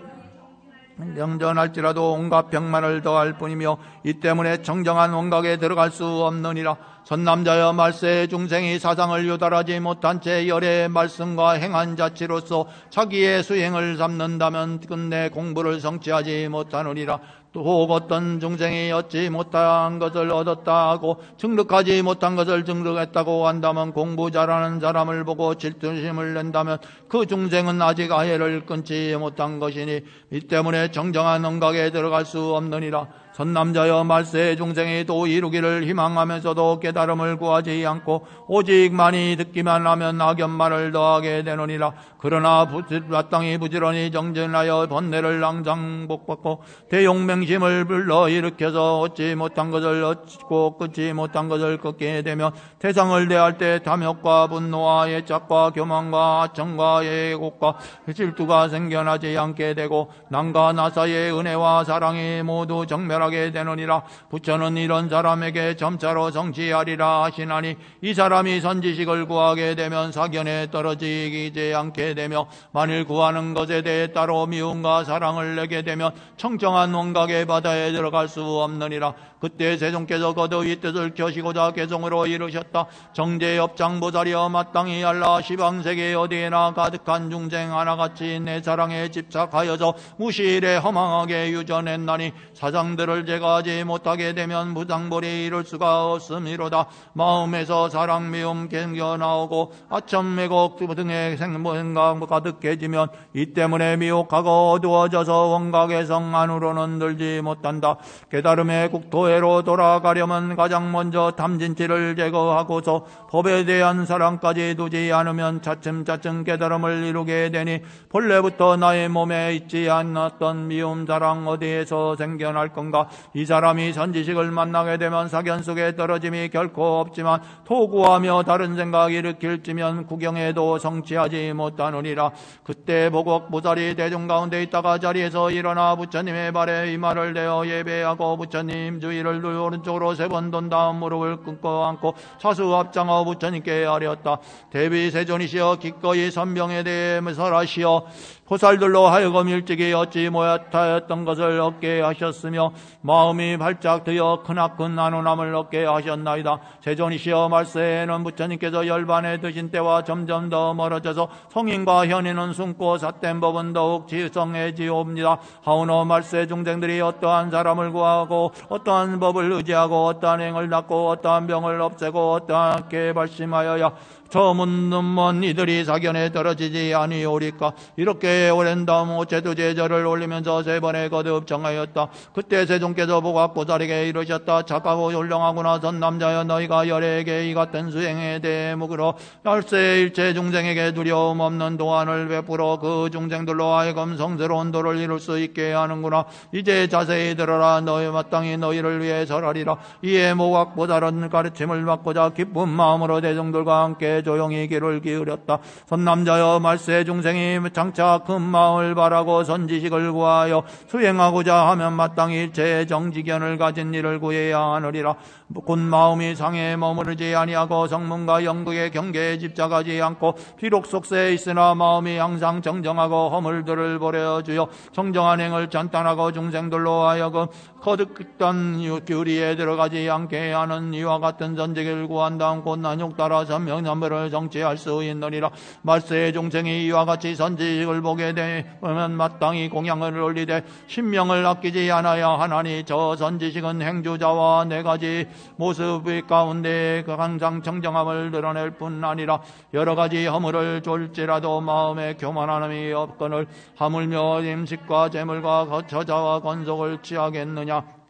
영전할지라도 온갖 병만을 더할 뿐이며 이 때문에 정정한 원각에 들어갈 수 없느니라. 선남자여 말세 중생이 사상을 유달하지 못한 채 열의 말씀과 행한 자치로서 자기의 수행을 삼는다면 끝내 공부를 성취하지 못하느니라. 또 어떤 중생이 얻지 못한 것을 얻었다 하고 증득하지 못한 것을 증득했다고 한다면 공부 잘하는 사람을 보고 질투심을 낸다면 그 중생은 아직 아해를 끊지 못한 것이니 이 때문에 정정한 원각에 들어갈 수 없느니라. 선남자여 말세 중생이 도 이루기를 희망하면서도 깨달음을 구하지 않고 오직 많이 듣기만 하면 악연만을 더하게 되느니라. 그러나 마땅히 부지런히 정진하여 번뇌를 항상 복받고 대용맹심을 불러일으켜서 얻지 못한 것을 얻고 끊지 못한 것을 끊게 되면 태상을 대할 때 탐욕과 분노와 애착과 교만과 하청과 애곡과 질투가 생겨나지 않게 되고 남과 나 사이의 은혜와 사랑이 모두 정멸하게 정지하게 되느니라. 부처는 이런 사람에게 점차로 정지하리라 하시나니 이 사람이 선지식을 구하게 되면 사견에 떨어지지 않게 되며 만일 구하는 것에 대해 따로 미움과 사랑을 내게 되면 청정한 원각의 바다에 들어갈 수 없느니라. 그때 세존께서 거듭 뜻을 켜시고자 개성으로 이르셨다. 정제업장보살이여 마땅히 알라. 시방세계 어디에나 가득한 중생 하나같이 내 사랑에 집착하여서 무시일에 허망하게 유전했나니 사상들을 제거하지 못하게 되면 무당벌이 이룰 수가 없음이로다. 마음에서 사랑 미움 견겨 나오고 아첨 매곡 등의 생각 가득해지면 이 때문에 미혹하고 어두워져서 원각의 성 안으로는 들지 못한다. 깨달음의 국토에로 돌아가려면 가장 먼저 탐진치를 제거하고서 법에 대한 사랑까지 두지 않으면 차츰차츰 깨달음을 이루게 되니 본래부터 나의 몸에 있지 않았던 미움 사랑 어디에서 생겨날 건가. 이 사람이 선지식을 만나게 되면 사견 속에 떨어짐이 결코 없지만 토구하며 다른 생각 일으킬지면 구경에도 성취하지 못하느니라. 그때 보곡보살이 대중 가운데 있다가 자리에서 일어나 부처님의 발에 이마를 대어 예배하고 부처님 주위를 오른쪽으로 3번 돈 다음 무릎을 꿇고 앉고 차수 앞장어 부처님께 아뢰었다. 대비 세존이시여 기꺼이 선병에 대해 설하시어 보살들로 하여금 일찍이 얻지 못하였던 것을 얻게 하셨으며 마음이 발작 되어 크나큰 안온함을 얻게 하셨나이다. 세존이시여 말세에는 부처님께서 열반에 드신 때와 점점 더 멀어져서 성인과 현인은 숨고 삿된 법은 더욱 지성해지옵니다. 하오노 말세 중생들이 어떠한 사람을 구하고 어떠한 법을 의지하고 어떠한 행을 닦고 어떠한 병을 없애고 어떠하게 발심하여야 저 묻는 이들이 사견에 떨어지지 아니오리까. 이렇게 오랜 다음 오체두제절을 올리면서 3번에 거듭 정하였다. 그때 세존께서 보각보살에게 이르셨다. 착하고 훌륭하구나 선남자여 너희가 열에게 이 같은 수행에 대해 묵으러 열세 일체 중생에게 두려움 없는 도안을 베풀어 그 중생들로 하여금 성스러운 도를 이룰 수 있게 하는구나. 이제 자세히 들어라. 너희 마땅히 너희를 위해 설하리라. 이에 보각보살은 가르침을 받고자 기쁜 마음으로 대중들과 함께 조용히 귀를 기울였다. 선남자여 말세 중생이 장차 큰 마음을 바라고 선지식을 구하여 수행하고자 하면 마땅히 일체의 정지견을 가진 이를 구해야 하느리라. 곧 마음이 상에 머무르지 아니하고 성문과 영국의 경계에 집착하지 않고 비록 속세에 있으나 마음이 항상 정정하고 허물들을 버려주어 정정한 행을 잔탄하고 중생들로 하여금 거듭던 규리에 들어가지 않게 하는 이와 같은 선지식을 구한 다음 곧 난욕 따라 선명삼배를 정치할 수 있느니라. 말세의 중생이 이와 같이 선지식을 보게 되면 마땅히 공양을 올리되 신명을 아끼지 않아야 하나니 저 선지식은 행주자와 4가지 모습의 가운데 항상 정정함을 드러낼 뿐 아니라 여러 가지 허물을 졸지라도 마음에 교만함이 없거늘 하물며 임식과 재물과 저자와 건속을 취하겠느냐.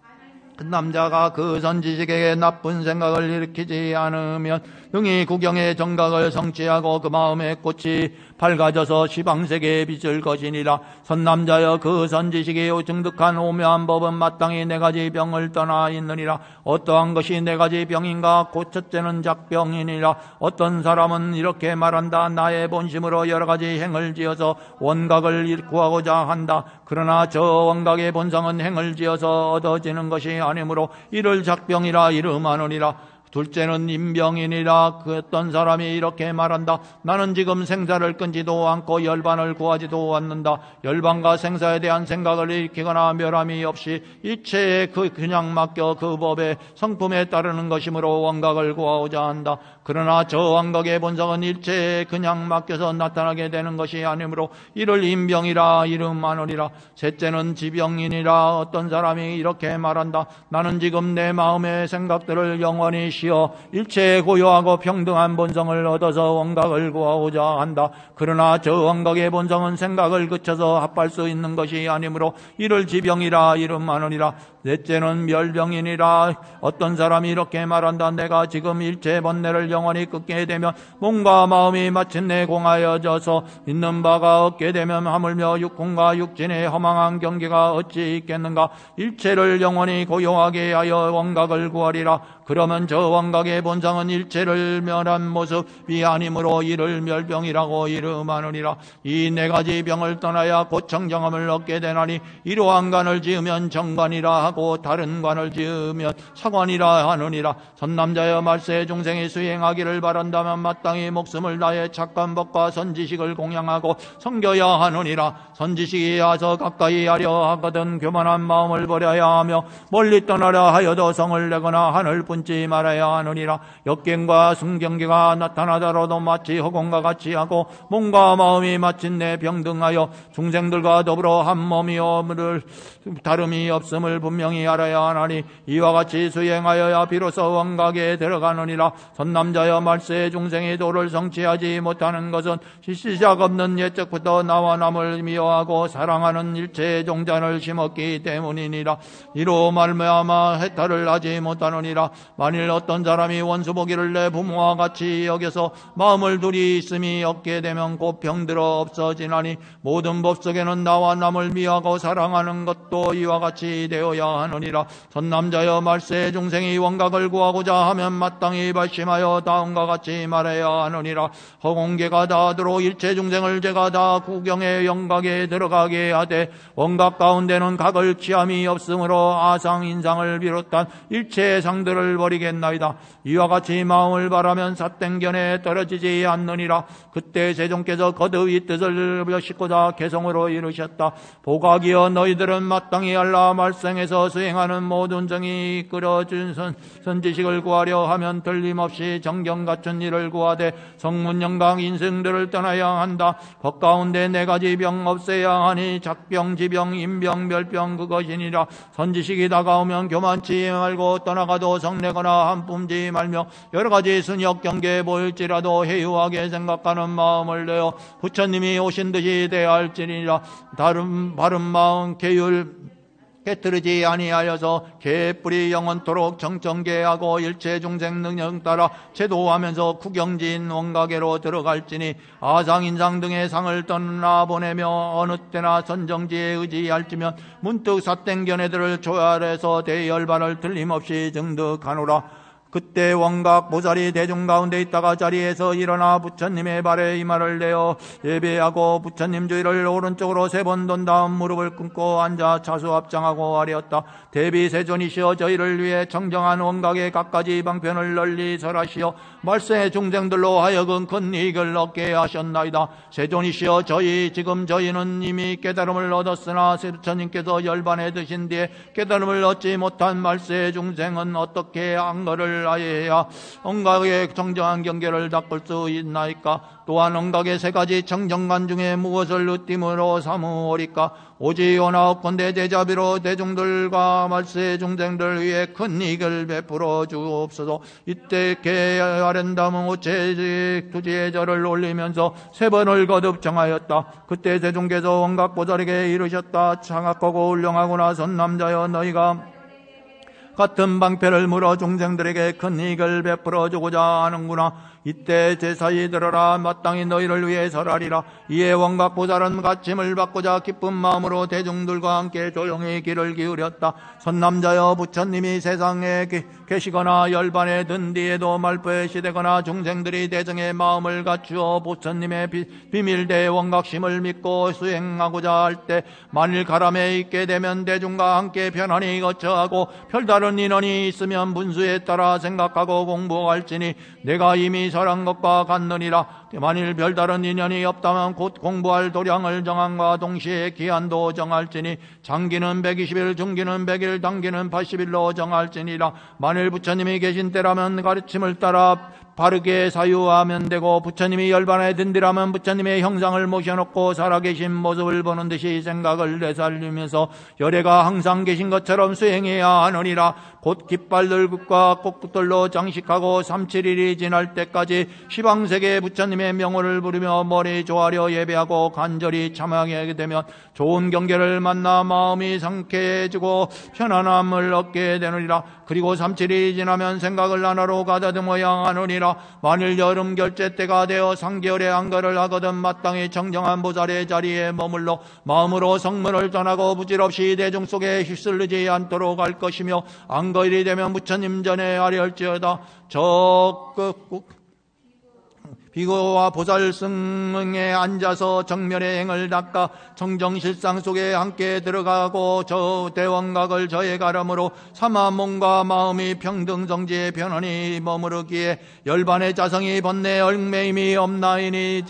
그 남자가 그 선지식에게 나쁜 생각을 일으키지 않으면 능히 구경의 정각을 성취하고 그 마음의 꽃이 밝아져서 시방세계에 비칠 것이니라. 선남자여 그 선지식이 증득한 오묘한 법은 마땅히 4가지 병을 떠나 있느니라. 어떠한 것이 4가지 병인가? 곧 첫째는 작병이니라. 어떤 사람은 이렇게 말한다. 나의 본심으로 여러 가지 행을 지어서 원각을 구하고자 한다. 그러나 저 원각의 본성은 행을 지어서 얻어지는 것이 아니므로 이를 작병이라 이름하느니라. 둘째는 임병이니라. 그 어떤 사람이 이렇게 말한다. 나는 지금 생사를 끊지도 않고 열반을 구하지도 않는다. 열반과 생사에 대한 생각을 일으키거나 멸함이 없이 일체에 그냥 맡겨 그 법의 성품에 따르는 것이므로 원각을 구하고자 한다. 그러나 저 원각의 본성은 일체에 그냥 맡겨서 나타나게 되는 것이 아니므로 이를 임병이라 이름하느니라. 셋째는 지병이니라. 어떤 사람이 이렇게 말한다. 나는 지금 내 마음의 생각들을 영원히 쉬어 일체에 고요하고 평등한 본성을 얻어서 원각을 구하고자 한다. 그러나 저 원각의 본성은 생각을 그쳐서 합할 수 있는 것이 아니므로 이를 지병이라 이름하느니라. 넷째는 멸병이니라. 어떤 사람이 이렇게 말한다. 내가 지금 일체 번뇌를 영원히 끊게 되면 몸과 마음이 마침내 공하여져서 있는 바가 없게 되면 하물며 육군과 육진의 허망한 경계가 어찌 있겠는가. 일체를 영원히 고요하게 하여 원각을 구하리라. 그러면 저 원각의 본상은 일체를 멸한 모습이 아니므로 이를 멸병이라고 이름하느니라. 이 네 가지 병을 떠나야 곧 정정함을 얻게 되나니, 이러한 관을 지으면 정관이라 하고 다른 관을 지으면 사관이라 하느니라. 선남자여, 말세 중생이 수행하기를 바란다면 마땅히 목숨을 다해 착한 법과 선지식을 공양하고 섬겨야 하느니라. 선지식이 와서 가까이 하려 하거든 교만한 마음을 버려야 하며 멀리 떠나려 하여도 성을 내거나 하늘 분지 말아야 하느니라. 역경과 순경기가 나타나더라도 마치 허공과 같이 하고 몸과 마음이 마침내 병등하여 중생들과 더불어 한 몸이요 다름이 없음을 분명히 알아야 하나니, 이와 같이 수행하여야 비로소 원각에 들어가느니라. 선남자여, 말세 중생이 도를 성취하지 못하는 것은 시작 없는 옛적부터 나와 남을 미워하고 사랑하는 일체의 종잔을 심었기 때문이니라. 이로 말미암아 해탈을 하지 못하느니라. 만일 어떤 사람이 원수 보기를 내 부모와 같이 여겨서 마음을 둘이 있음이 없게 되면 곧 병들어 없어지나니, 모든 법 속에는 나와 남을 미워하고 사랑하는 것도 이와 같이 되어야 하느니라. 선남자여, 말세 중생이 원각을 구하고자 하면 마땅히 발심하여 다음과 같이 말해야 하느니라. 허공계가 닿도록 일체 중생을 제가 다 구경의 영각에 들어가게 하되, 원각 가운데는 각을 취함이 없으므로 아상 인상을 비롯한 일체의 상들을 버리겠나이다. 이와 같이 마음을 바라면 삿땡견에 떨어지지 않느니라. 그때 세종께서 거듭 이 뜻을 벼싣고자 개성으로 이르셨다. 보각이여, 너희들은 마땅히 알라. 말생에서 수행하는 모든 정이 이끌어준 선지식을 구하려 하면 틀림없이 정경 갖춘 일을 구하되 성문영광 인생들을 떠나야 한다. 법 가운데 네 가지 병 없애야 하니, 작병, 지병, 임병, 멸병 그것이니라. 선지식이 다가오면 교만치 말고 떠나가도 성내거나 한품지 말며 여러 가지 순역 경계에 보일지라도 해유하게 생각하는 마음을 내어 부처님이 오신 듯이 대할지니라. 다른 바른 마음 계율 깨뜨리지 아니하여서 개뿔이 영원토록 정정계하고 일체 중생 능력 따라 제도하면서 구경진 원가계로 들어갈지니, 아상인상 등의 상을 떠나보내며 어느 때나 선정지에 의지할지면 문득 삿땡견애들을 조열해서 대열반을 틀림없이 증득하노라. 그때 원각 보살이 대중 가운데 있다가 자리에서 일어나 부처님의 발에 이마를 내어 예배하고 부처님 주위를 오른쪽으로 3번 돈 다음 무릎을 꿇고 앉아 차수합장하고 아뢰었다. 대비 세존이시여, 저희를 위해 정정한 원각의 각가지 방편을 널리 설하시어 말세 중생들로 하여금 큰 이익을 얻게 하셨나이다. 세존이시여, 지금 저희는 이미 깨달음을 얻었으나 부처님께서 열반에 드신 뒤에 깨달음을 얻지 못한 말세 중생은 어떻게 안거를 하여야 언각의 정정한 경계를 닦을 수 있나이까? 또한 언각의 3가지 정정관 중에 무엇을 으뜸으로 삼으오리까? 오직 원하옵건대 제자비로 대중들과 말세 중생들 위해 큰 이익을 베풀어 주옵소서. 이때 아련담은 우체직 투지의 절을 올리면서 3번을 거듭 정하였다. 그때 대중께서 원각보살에게 이르셨다. 장악하고 훌륭하구나. 선남자여, 너희가 같은 방패를 물어 중생들에게 큰 이익을 베풀어 주고자 하는구나. 이때 제사에 들어라. 마땅히 너희를 위해 설하리라. 이에 원각보살은 가침을 받고자 기쁜 마음으로 대중들과 함께 조용히 귀를 기울였다. 선남자여, 부처님이 세상에 계시거나 열반에 든 뒤에도 말포에 시되거나 중생들이 대정의 마음을 갖추어 부처님의 비밀대 원각심을 믿고 수행하고자 할 때 만일 가람에 있게 되면 대중과 함께 편안히 거처하고 별다른 인원이 있으면 분수에 따라 생각하고 공부할지니, 내가 이미 설한 것과 같느니라. 만일 별다른 인연이 없다면 곧 공부할 도량을 정함과 동시에 기한도 정할지니, 장기는 120일, 중기는 100일, 단기는 80일로 정할지니라. 만일 부처님이 계신 때라면 가르침을 따라 바르게 사유하면 되고, 부처님이 열반에 든디라면 부처님의 형상을 모셔놓고 살아계신 모습을 보는 듯이 생각을 되살리면서 열애가 항상 계신 것처럼 수행해야 하느니라. 곧 깃발들과 꽃들로 장식하고 37일이 지날 때까지 시방세계 부처님의 부처님의 명호를 부르며 머리 조아려 예배하고 간절히 참여하게 되면 좋은 경계를 만나 마음이 상쾌해지고 편안함을 얻게 되느니라. 그리고 3-7일이 지나면 생각을 하나로 가다듬어야 하느니라. 만일 여름 결제 때가 되어 3개월의 안가를 하거든 마땅히 정정한 보살의 자리에 머물러 마음으로 성문을 전하고 부질없이 대중 속에 휩쓸리지 않도록 할 것이며, 안거일이 되면 부처님 전에 아뢰할지어다. 적극 비고와 보살승에 앉아서 정면의 행을 닦아 정정실상 속에 함께 들어가고 저 대원각을 저에 가름으로 삼아 몸과 마음이 평등정지에 편안히 머무르기에 열반의 자성이 번뇌 얽매임이 없나이니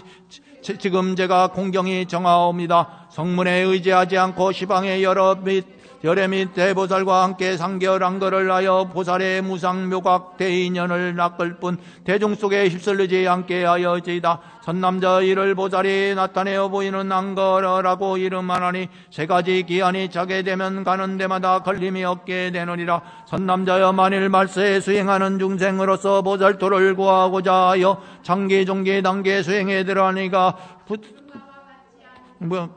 지금 제가 공경이 정하옵니다. 성문에 의지하지 않고 시방의 열애 및 대보살과 함께 3개월 안거를 하여 보살의 무상묘각 대인연을 낚을 뿐 대중 속에 휩쓸리지 않게 하여지이다. 선남자 이를 보살이 나타내어 보이는 안거라고 이름하나니 3가지 기한이 차게 되면 가는 데마다 걸림이 없게 되느니라. 선남자여, 만일 말세에 수행하는 중생으로서 보살토를 구하고자 하여 장기 중기 단계 수행에 들어가니가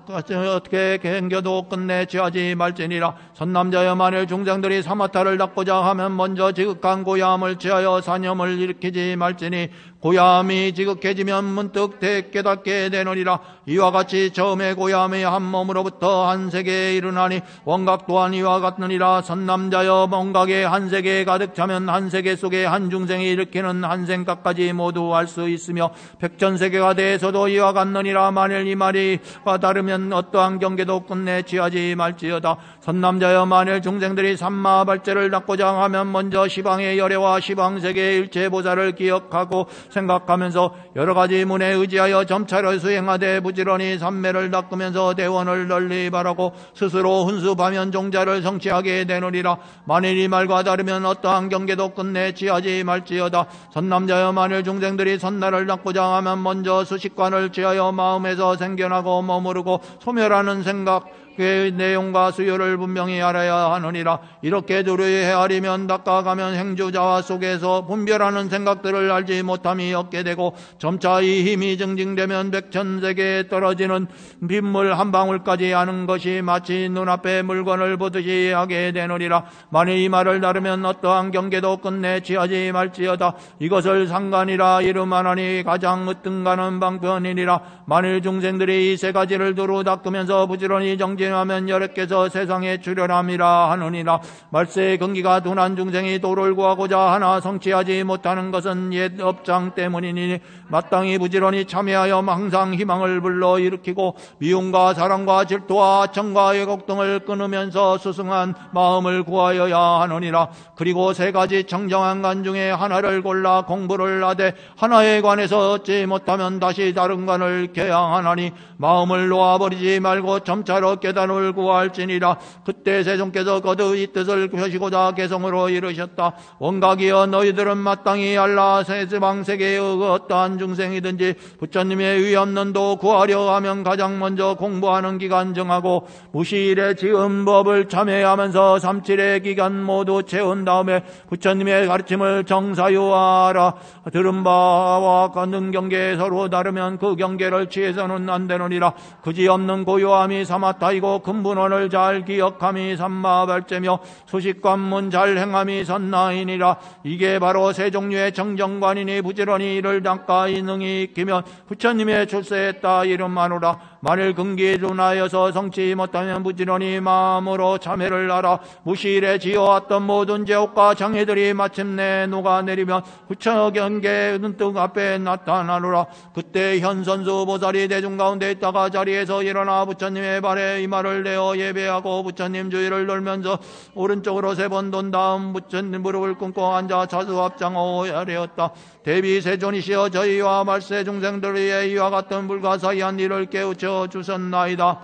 어떻게 견겨도 끝내 취하지 말지니라. 선남자여, 만일 중생들이 사마타를 닦고자 하면 먼저 지극한 고야함을 취하여 사념을 일으키지 말지니 고야함이 지극해지면 문득 깨닫게 되느니라. 이와 같이 처음에 고야함이 한 몸으로부터 한 세계에 이르나니 원각 또한 이와 같느니라. 선남자여, 원각에 한 세계에 가득 차면 한 세계 속에 한 중생이 일으키는 한 생각까지 모두 알 수 있으며 백천세계가 대해서도 이와 같느니라. 만일 이 말이 다르면 어떠한 경계도 끝내 취하지 말지어다. 선남자여, 만일 중생들이 삼마발제를 닦고자 하면 먼저 시방의 열애와 시방세계의 일체보살을 기억하고 생각하면서 여러가지 문에 의지하여 점차를 수행하되 부지런히 삼매를 닦으면서 대원을 널리 바라고 스스로 훈습하면 종자를 성취하게 되느니라. 만일 이 말과 다르면 어떠한 경계도 끝내 취하지 말지어다. 선남자여, 만일 중생들이 선날을 닦고자 하면 먼저 수식관을 취하여 마음에서 생겨나고 머무르고 소멸하는 생각 그 내용과 수요를 분명히 알아야 하느니라. 이렇게 두루히 헤아리면 닦아가면 행주자와 속에서 분별하는 생각들을 알지 못함이 없게 되고 점차 이 힘이 증징되면 백천세계에 떨어지는 빗물 한 방울까지 아는 것이 마치 눈앞에 물건을 보듯이 하게 되느니라. 만일 이 말을 다르면 어떠한 경계도 끝내 취하지 말지어다. 이것을 상간이라 이름하나니 가장 으뜸가는 방편이니라. 만일 중생들이 이 3가지를 두루 닦으면서 부지런히 정진하면 여럿께서 세상에 출현함이라 하느니라. 말세의 근기가 둔한 중생이 도를 구하고자 하나 성취하지 못하는 것은 옛 업장 때문이니 마땅히 부지런히 참여하여 항상 희망을 불러일으키고 미움과 사랑과 질투와 정과 왜곡 등을 끊으면서 수승한 마음을 구하여야 하느니라. 그리고 3가지 청정한 관 중에 하나를 골라 공부를 하되 하나에 관해서 얻지 못하면 다시 다른 관을 개양하나니 마음을 놓아버리지 말고 점차로 깨달음을 구할지니라. 그때 세존께서 거듭 이 뜻을 펴시고자 개성으로 이르셨다. 원각이여, 너희들은 마땅히 알라. 세방세계의 어떠한 중생이든지 부처님의 위없는 도 구하려 하면 가장 먼저 공부하는 기간 정하고 무시일에 지은 법을 참회하면서 3-7의 기간 모두 채운 다음에 부처님의 가르침을 정사유하라. 들은 바와 같은 경계에 서로 다르면 그 경계를 취해서는 안 되느니라. 그지없는 고요함이 사마타이고 근본원을 잘 기억함이 삼마발제며 수식관문 잘 행함이 선나이니라. 이게 바로 3종류의 정정관이니 부지런히 이를 닦아 이능이 익히면 부처님의 출세했다 이름하노라. 만일 근기에 둔하여서 성취 못하면 부지런히 마음으로 참회를 하라. 무시일에 지어왔던 모든 제옥과 장애들이 마침내 녹아내리면 부처 경계 눈뜨 앞에 나타나노라. 그때 현선수 보살이 대중 가운데 있다가 자리에서 일어나 부처님의 발에 이마를 내어 예배하고 부처님 주위를 돌면서 오른쪽으로 3번 돈 다음 부처님 무릎을 꿇고 앉아 자수합장하고 아뢰었다. 대비 세존이시여, 저희와 말세 중생들의 이와 같은 불가사의한 일을 깨우쳐 주셨나이다.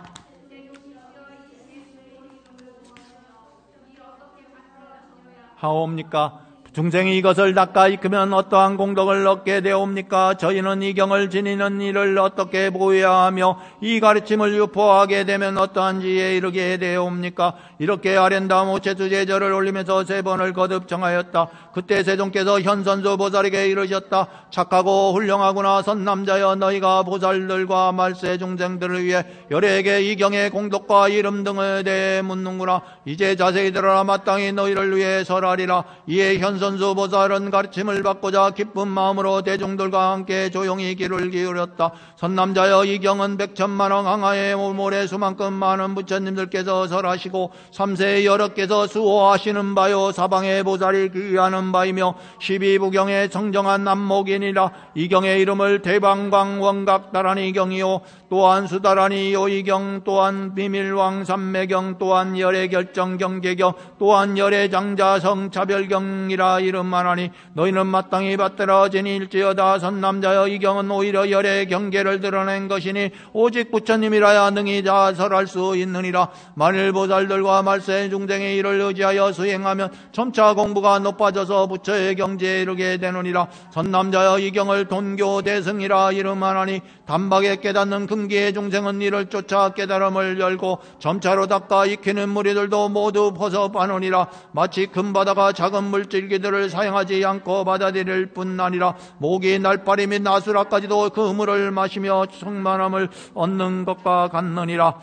하옵니까? 중생이 이것을 닦아 익히면 어떠한 공덕을 얻게 되옵니까? 저희는 이 경을 지니는 일을 어떻게 보여야 하며 이 가르침을 유포하게 되면 어떠한 지혜에 이르게 되옵니까? 이렇게 아련다음 오체수 제절을 올리면서 3번을 거듭 정하였다. 그때 세종께서 현선수 보살에게 이르셨다. 착하고 훌륭하구나 선남자여, 너희가 보살들과 말세 중생들을 위해 열에게 이 경의 공덕과 이름 등에 대해 묻는구나. 이제 자세히 들어라. 마땅히 너희를 위해 설하리라. 이에 현선수 보살은 가르침을 받고자 기쁜 마음으로 대중들과 함께 조용히 귀를 기울였다. 선남자여, 이 경은 100천만왕 항하의 모래수만큼 많은 부처님들께서 설하시고 3세의 여러께서 수호하시는 바요, 사방의 보살이 귀하는 바이며 12부경의 청정한 안목이니라. 이 경의 이름을 대방광 원각다라니 경이요, 또한 수다라니요. 이 경 또한 비밀왕 삼매경, 또한 열의 결정 경계경, 또한 열의 장자성 차별경이라 이름만하니 너희는 마땅히 받들어 지닐지어다. 선남자여, 이 경은 오히려 열의 경계를 드러낸 것이니 오직 부처님이라야 능히 자설할 수 있느니라. 만일 보살들과 말세 중생의 일을 의지하여 수행하면 점차 공부가 높아져서 부처의 경지에 이르게 되느니라. 선남자여, 이 경을 돈교 대승이라 이름하나니 단박에 깨닫는 금기의 중생은 이를 쫓아 깨달음을 열고 점차로 닦아 익히는 무리들도 모두 벗어빠느니라. 마치 큰 바다가 작은 물질기들을 사용하지 않고 받아들일 뿐 아니라 모기, 날파리 및 나수라까지도 그 물을 마시며 충만함을 얻는 것과 같느니라.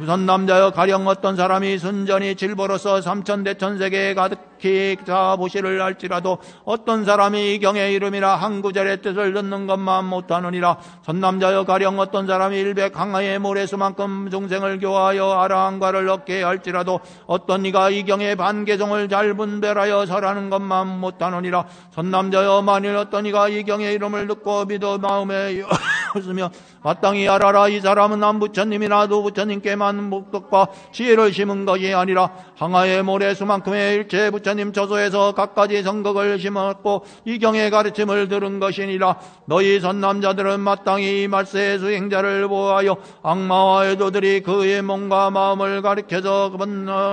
선남자여, 가령 어떤 사람이 순전히 질보로서 삼천대천세계에 가득히 자보시를 할지라도 어떤 사람이 이 경의 이름이나 한 구절의 뜻을 듣는 것만 못하느니라. 선남자여, 가령 어떤 사람이 100항하의 모래수만큼 중생을 교화하여 아라한과를 얻게 할지라도 어떤 이가 이 경의 반개종을 잘 분별하여 설하는 것만 못하느니라. 선남자여, 만일 어떤 이가 이 경의 이름을 듣고 믿어 마음에 웃으며 마땅히 알아라. 이 사람은 한 부처님이나 두 부처님께만 목덕과 지혜를 심은 것이 아니라 항하의 모래수만큼의 일체 부처님 처소에서 갖가지 성격을 심었고 이 경의 가르침을 들은 것이니라. 너희 선남자들은 마땅히 이 말세의 수행자를 보호하여 악마와 애도들이 그의 몸과 마음을 가리켜서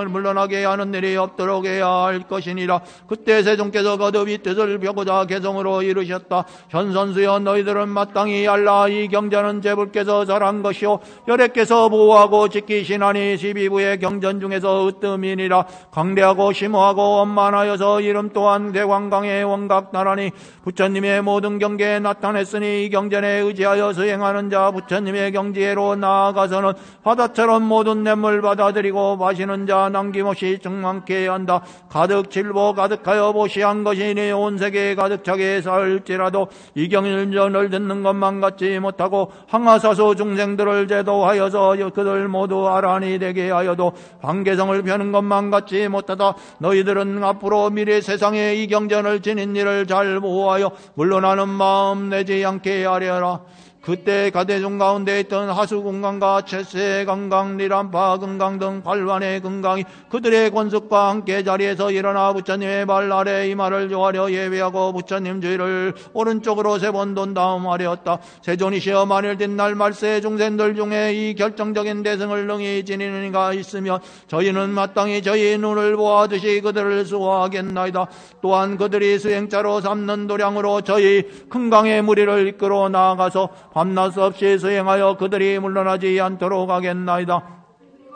물러나게 하는 일이 없도록 해야 할 것이니라. 그때 세종께서 거듭 이 뜻을 펴고자 개성으로 이르셨다. 현선수여, 너희들은 마땅히 알라. 이 경전은 제불께서 절한 것이요 열애께서 보호하고 지키시나니 12부의 경전 중에서 으뜸이니라. 강대하고 심오하고 원만하여서 이름 또한 대광강의 원각나라니 부처님의 모든 경계에 나타냈으니 이 경전에 의지하여 수행하는 자 부처님의 경지로 나아가서는 바다처럼 모든 냇물 받아들이고 마시는 자 남김없이 충만케 한다. 가득 질보 가득하여 보시한 것이니 온 세계에 가득 차게 살지라도 이 경전을 듣는 것만 같지 못하고 항하사수 중생들을 제도하여서 그들 모두 아란이 되게 하여도 반개성을 펴는 것만 같지 못하다. 너희들은 앞으로 미래 세상에 이 경전을 지닌 일을 잘 보호하여 물러나는 마음 내지 않게 하려라. 그때 가대중 가운데 있던 하수금강과 채세금강, 리람파 금강 등 8관의 금강이 그들의 권습과 함께 자리에서 일어나 부처님의 발 아래 이 말을 조하려 예배하고 부처님 주의를 오른쪽으로 3번 돈 다음 하려었다. 세존이시여, 만일 뒷날 말세 중생들 중에 이 결정적인 대승을 능히 지니는 이가 있으면 저희는 마땅히 저희 눈을 보아듯이 그들을 수호하겠나이다. 또한 그들이 수행자로 삼는 도량으로 저희 금강의 무리를 이끌어 나아가서 밤낮 없이 수행하여 그들이 물러나지 않도록 하겠나이다.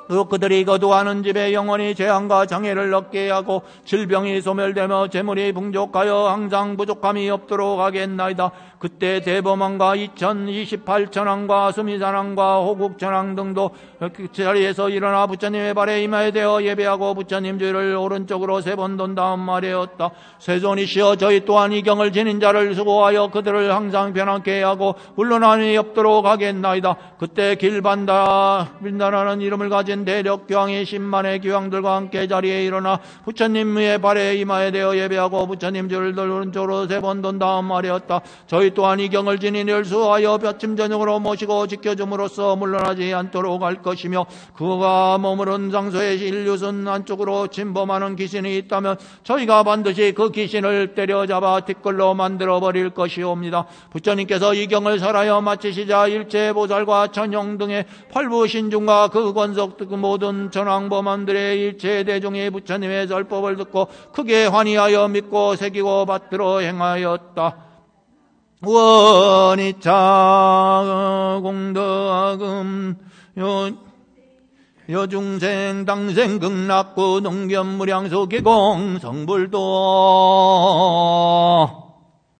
또 그들이 거두하는 집에 영원히 재앙과 장애를 얻게 하고 질병이 소멸되며 재물이 풍족하여 항상 부족함이 없도록 하겠나이다. 그때 대범왕과 2028천왕과 수미산왕과 호국천왕 등도 그 자리에서 일어나 부처님의 발에 임하에 대어 예배하고 부처님 주의를 오른쪽으로 3번 돈 다음 말이었다. 세존이시여, 저희 또한 이 경을 지닌 자를 수고하여 그들을 항상 편안케 하고 물러남이 없도록 하겠나이다. 그때 길반다라는 이름을 가진 대력교황이 10만의 교황들과 함께 자리에 일어나 부처님의 발에 임하에 대어 예배하고 부처님 주를 오른쪽으로 3번 돈 다음 말이었다. 저희 또한 이 경을 지닌 이를 수하여 볕침 저녁으로 모시고 지켜줌으로써 물러나지 않도록 할 것이며, 그가 머무른 장소에 인류순 안쪽으로 침범하는 귀신이 있다면 저희가 반드시 그 귀신을 때려잡아 뒷걸로 만들어버릴 것이옵니다. 부처님께서 이 경을 설하여 마치시자 일체보살과 천형 등의 8부 신중과 그 권속 그 모든 천황범원들의 일체 대중이 부처님의 설법을 듣고 크게 환희하여 믿고 새기고 받들어 행하였다. 원이차 공덕음 여중생 당생 극락구 농견무량소 기공 성불도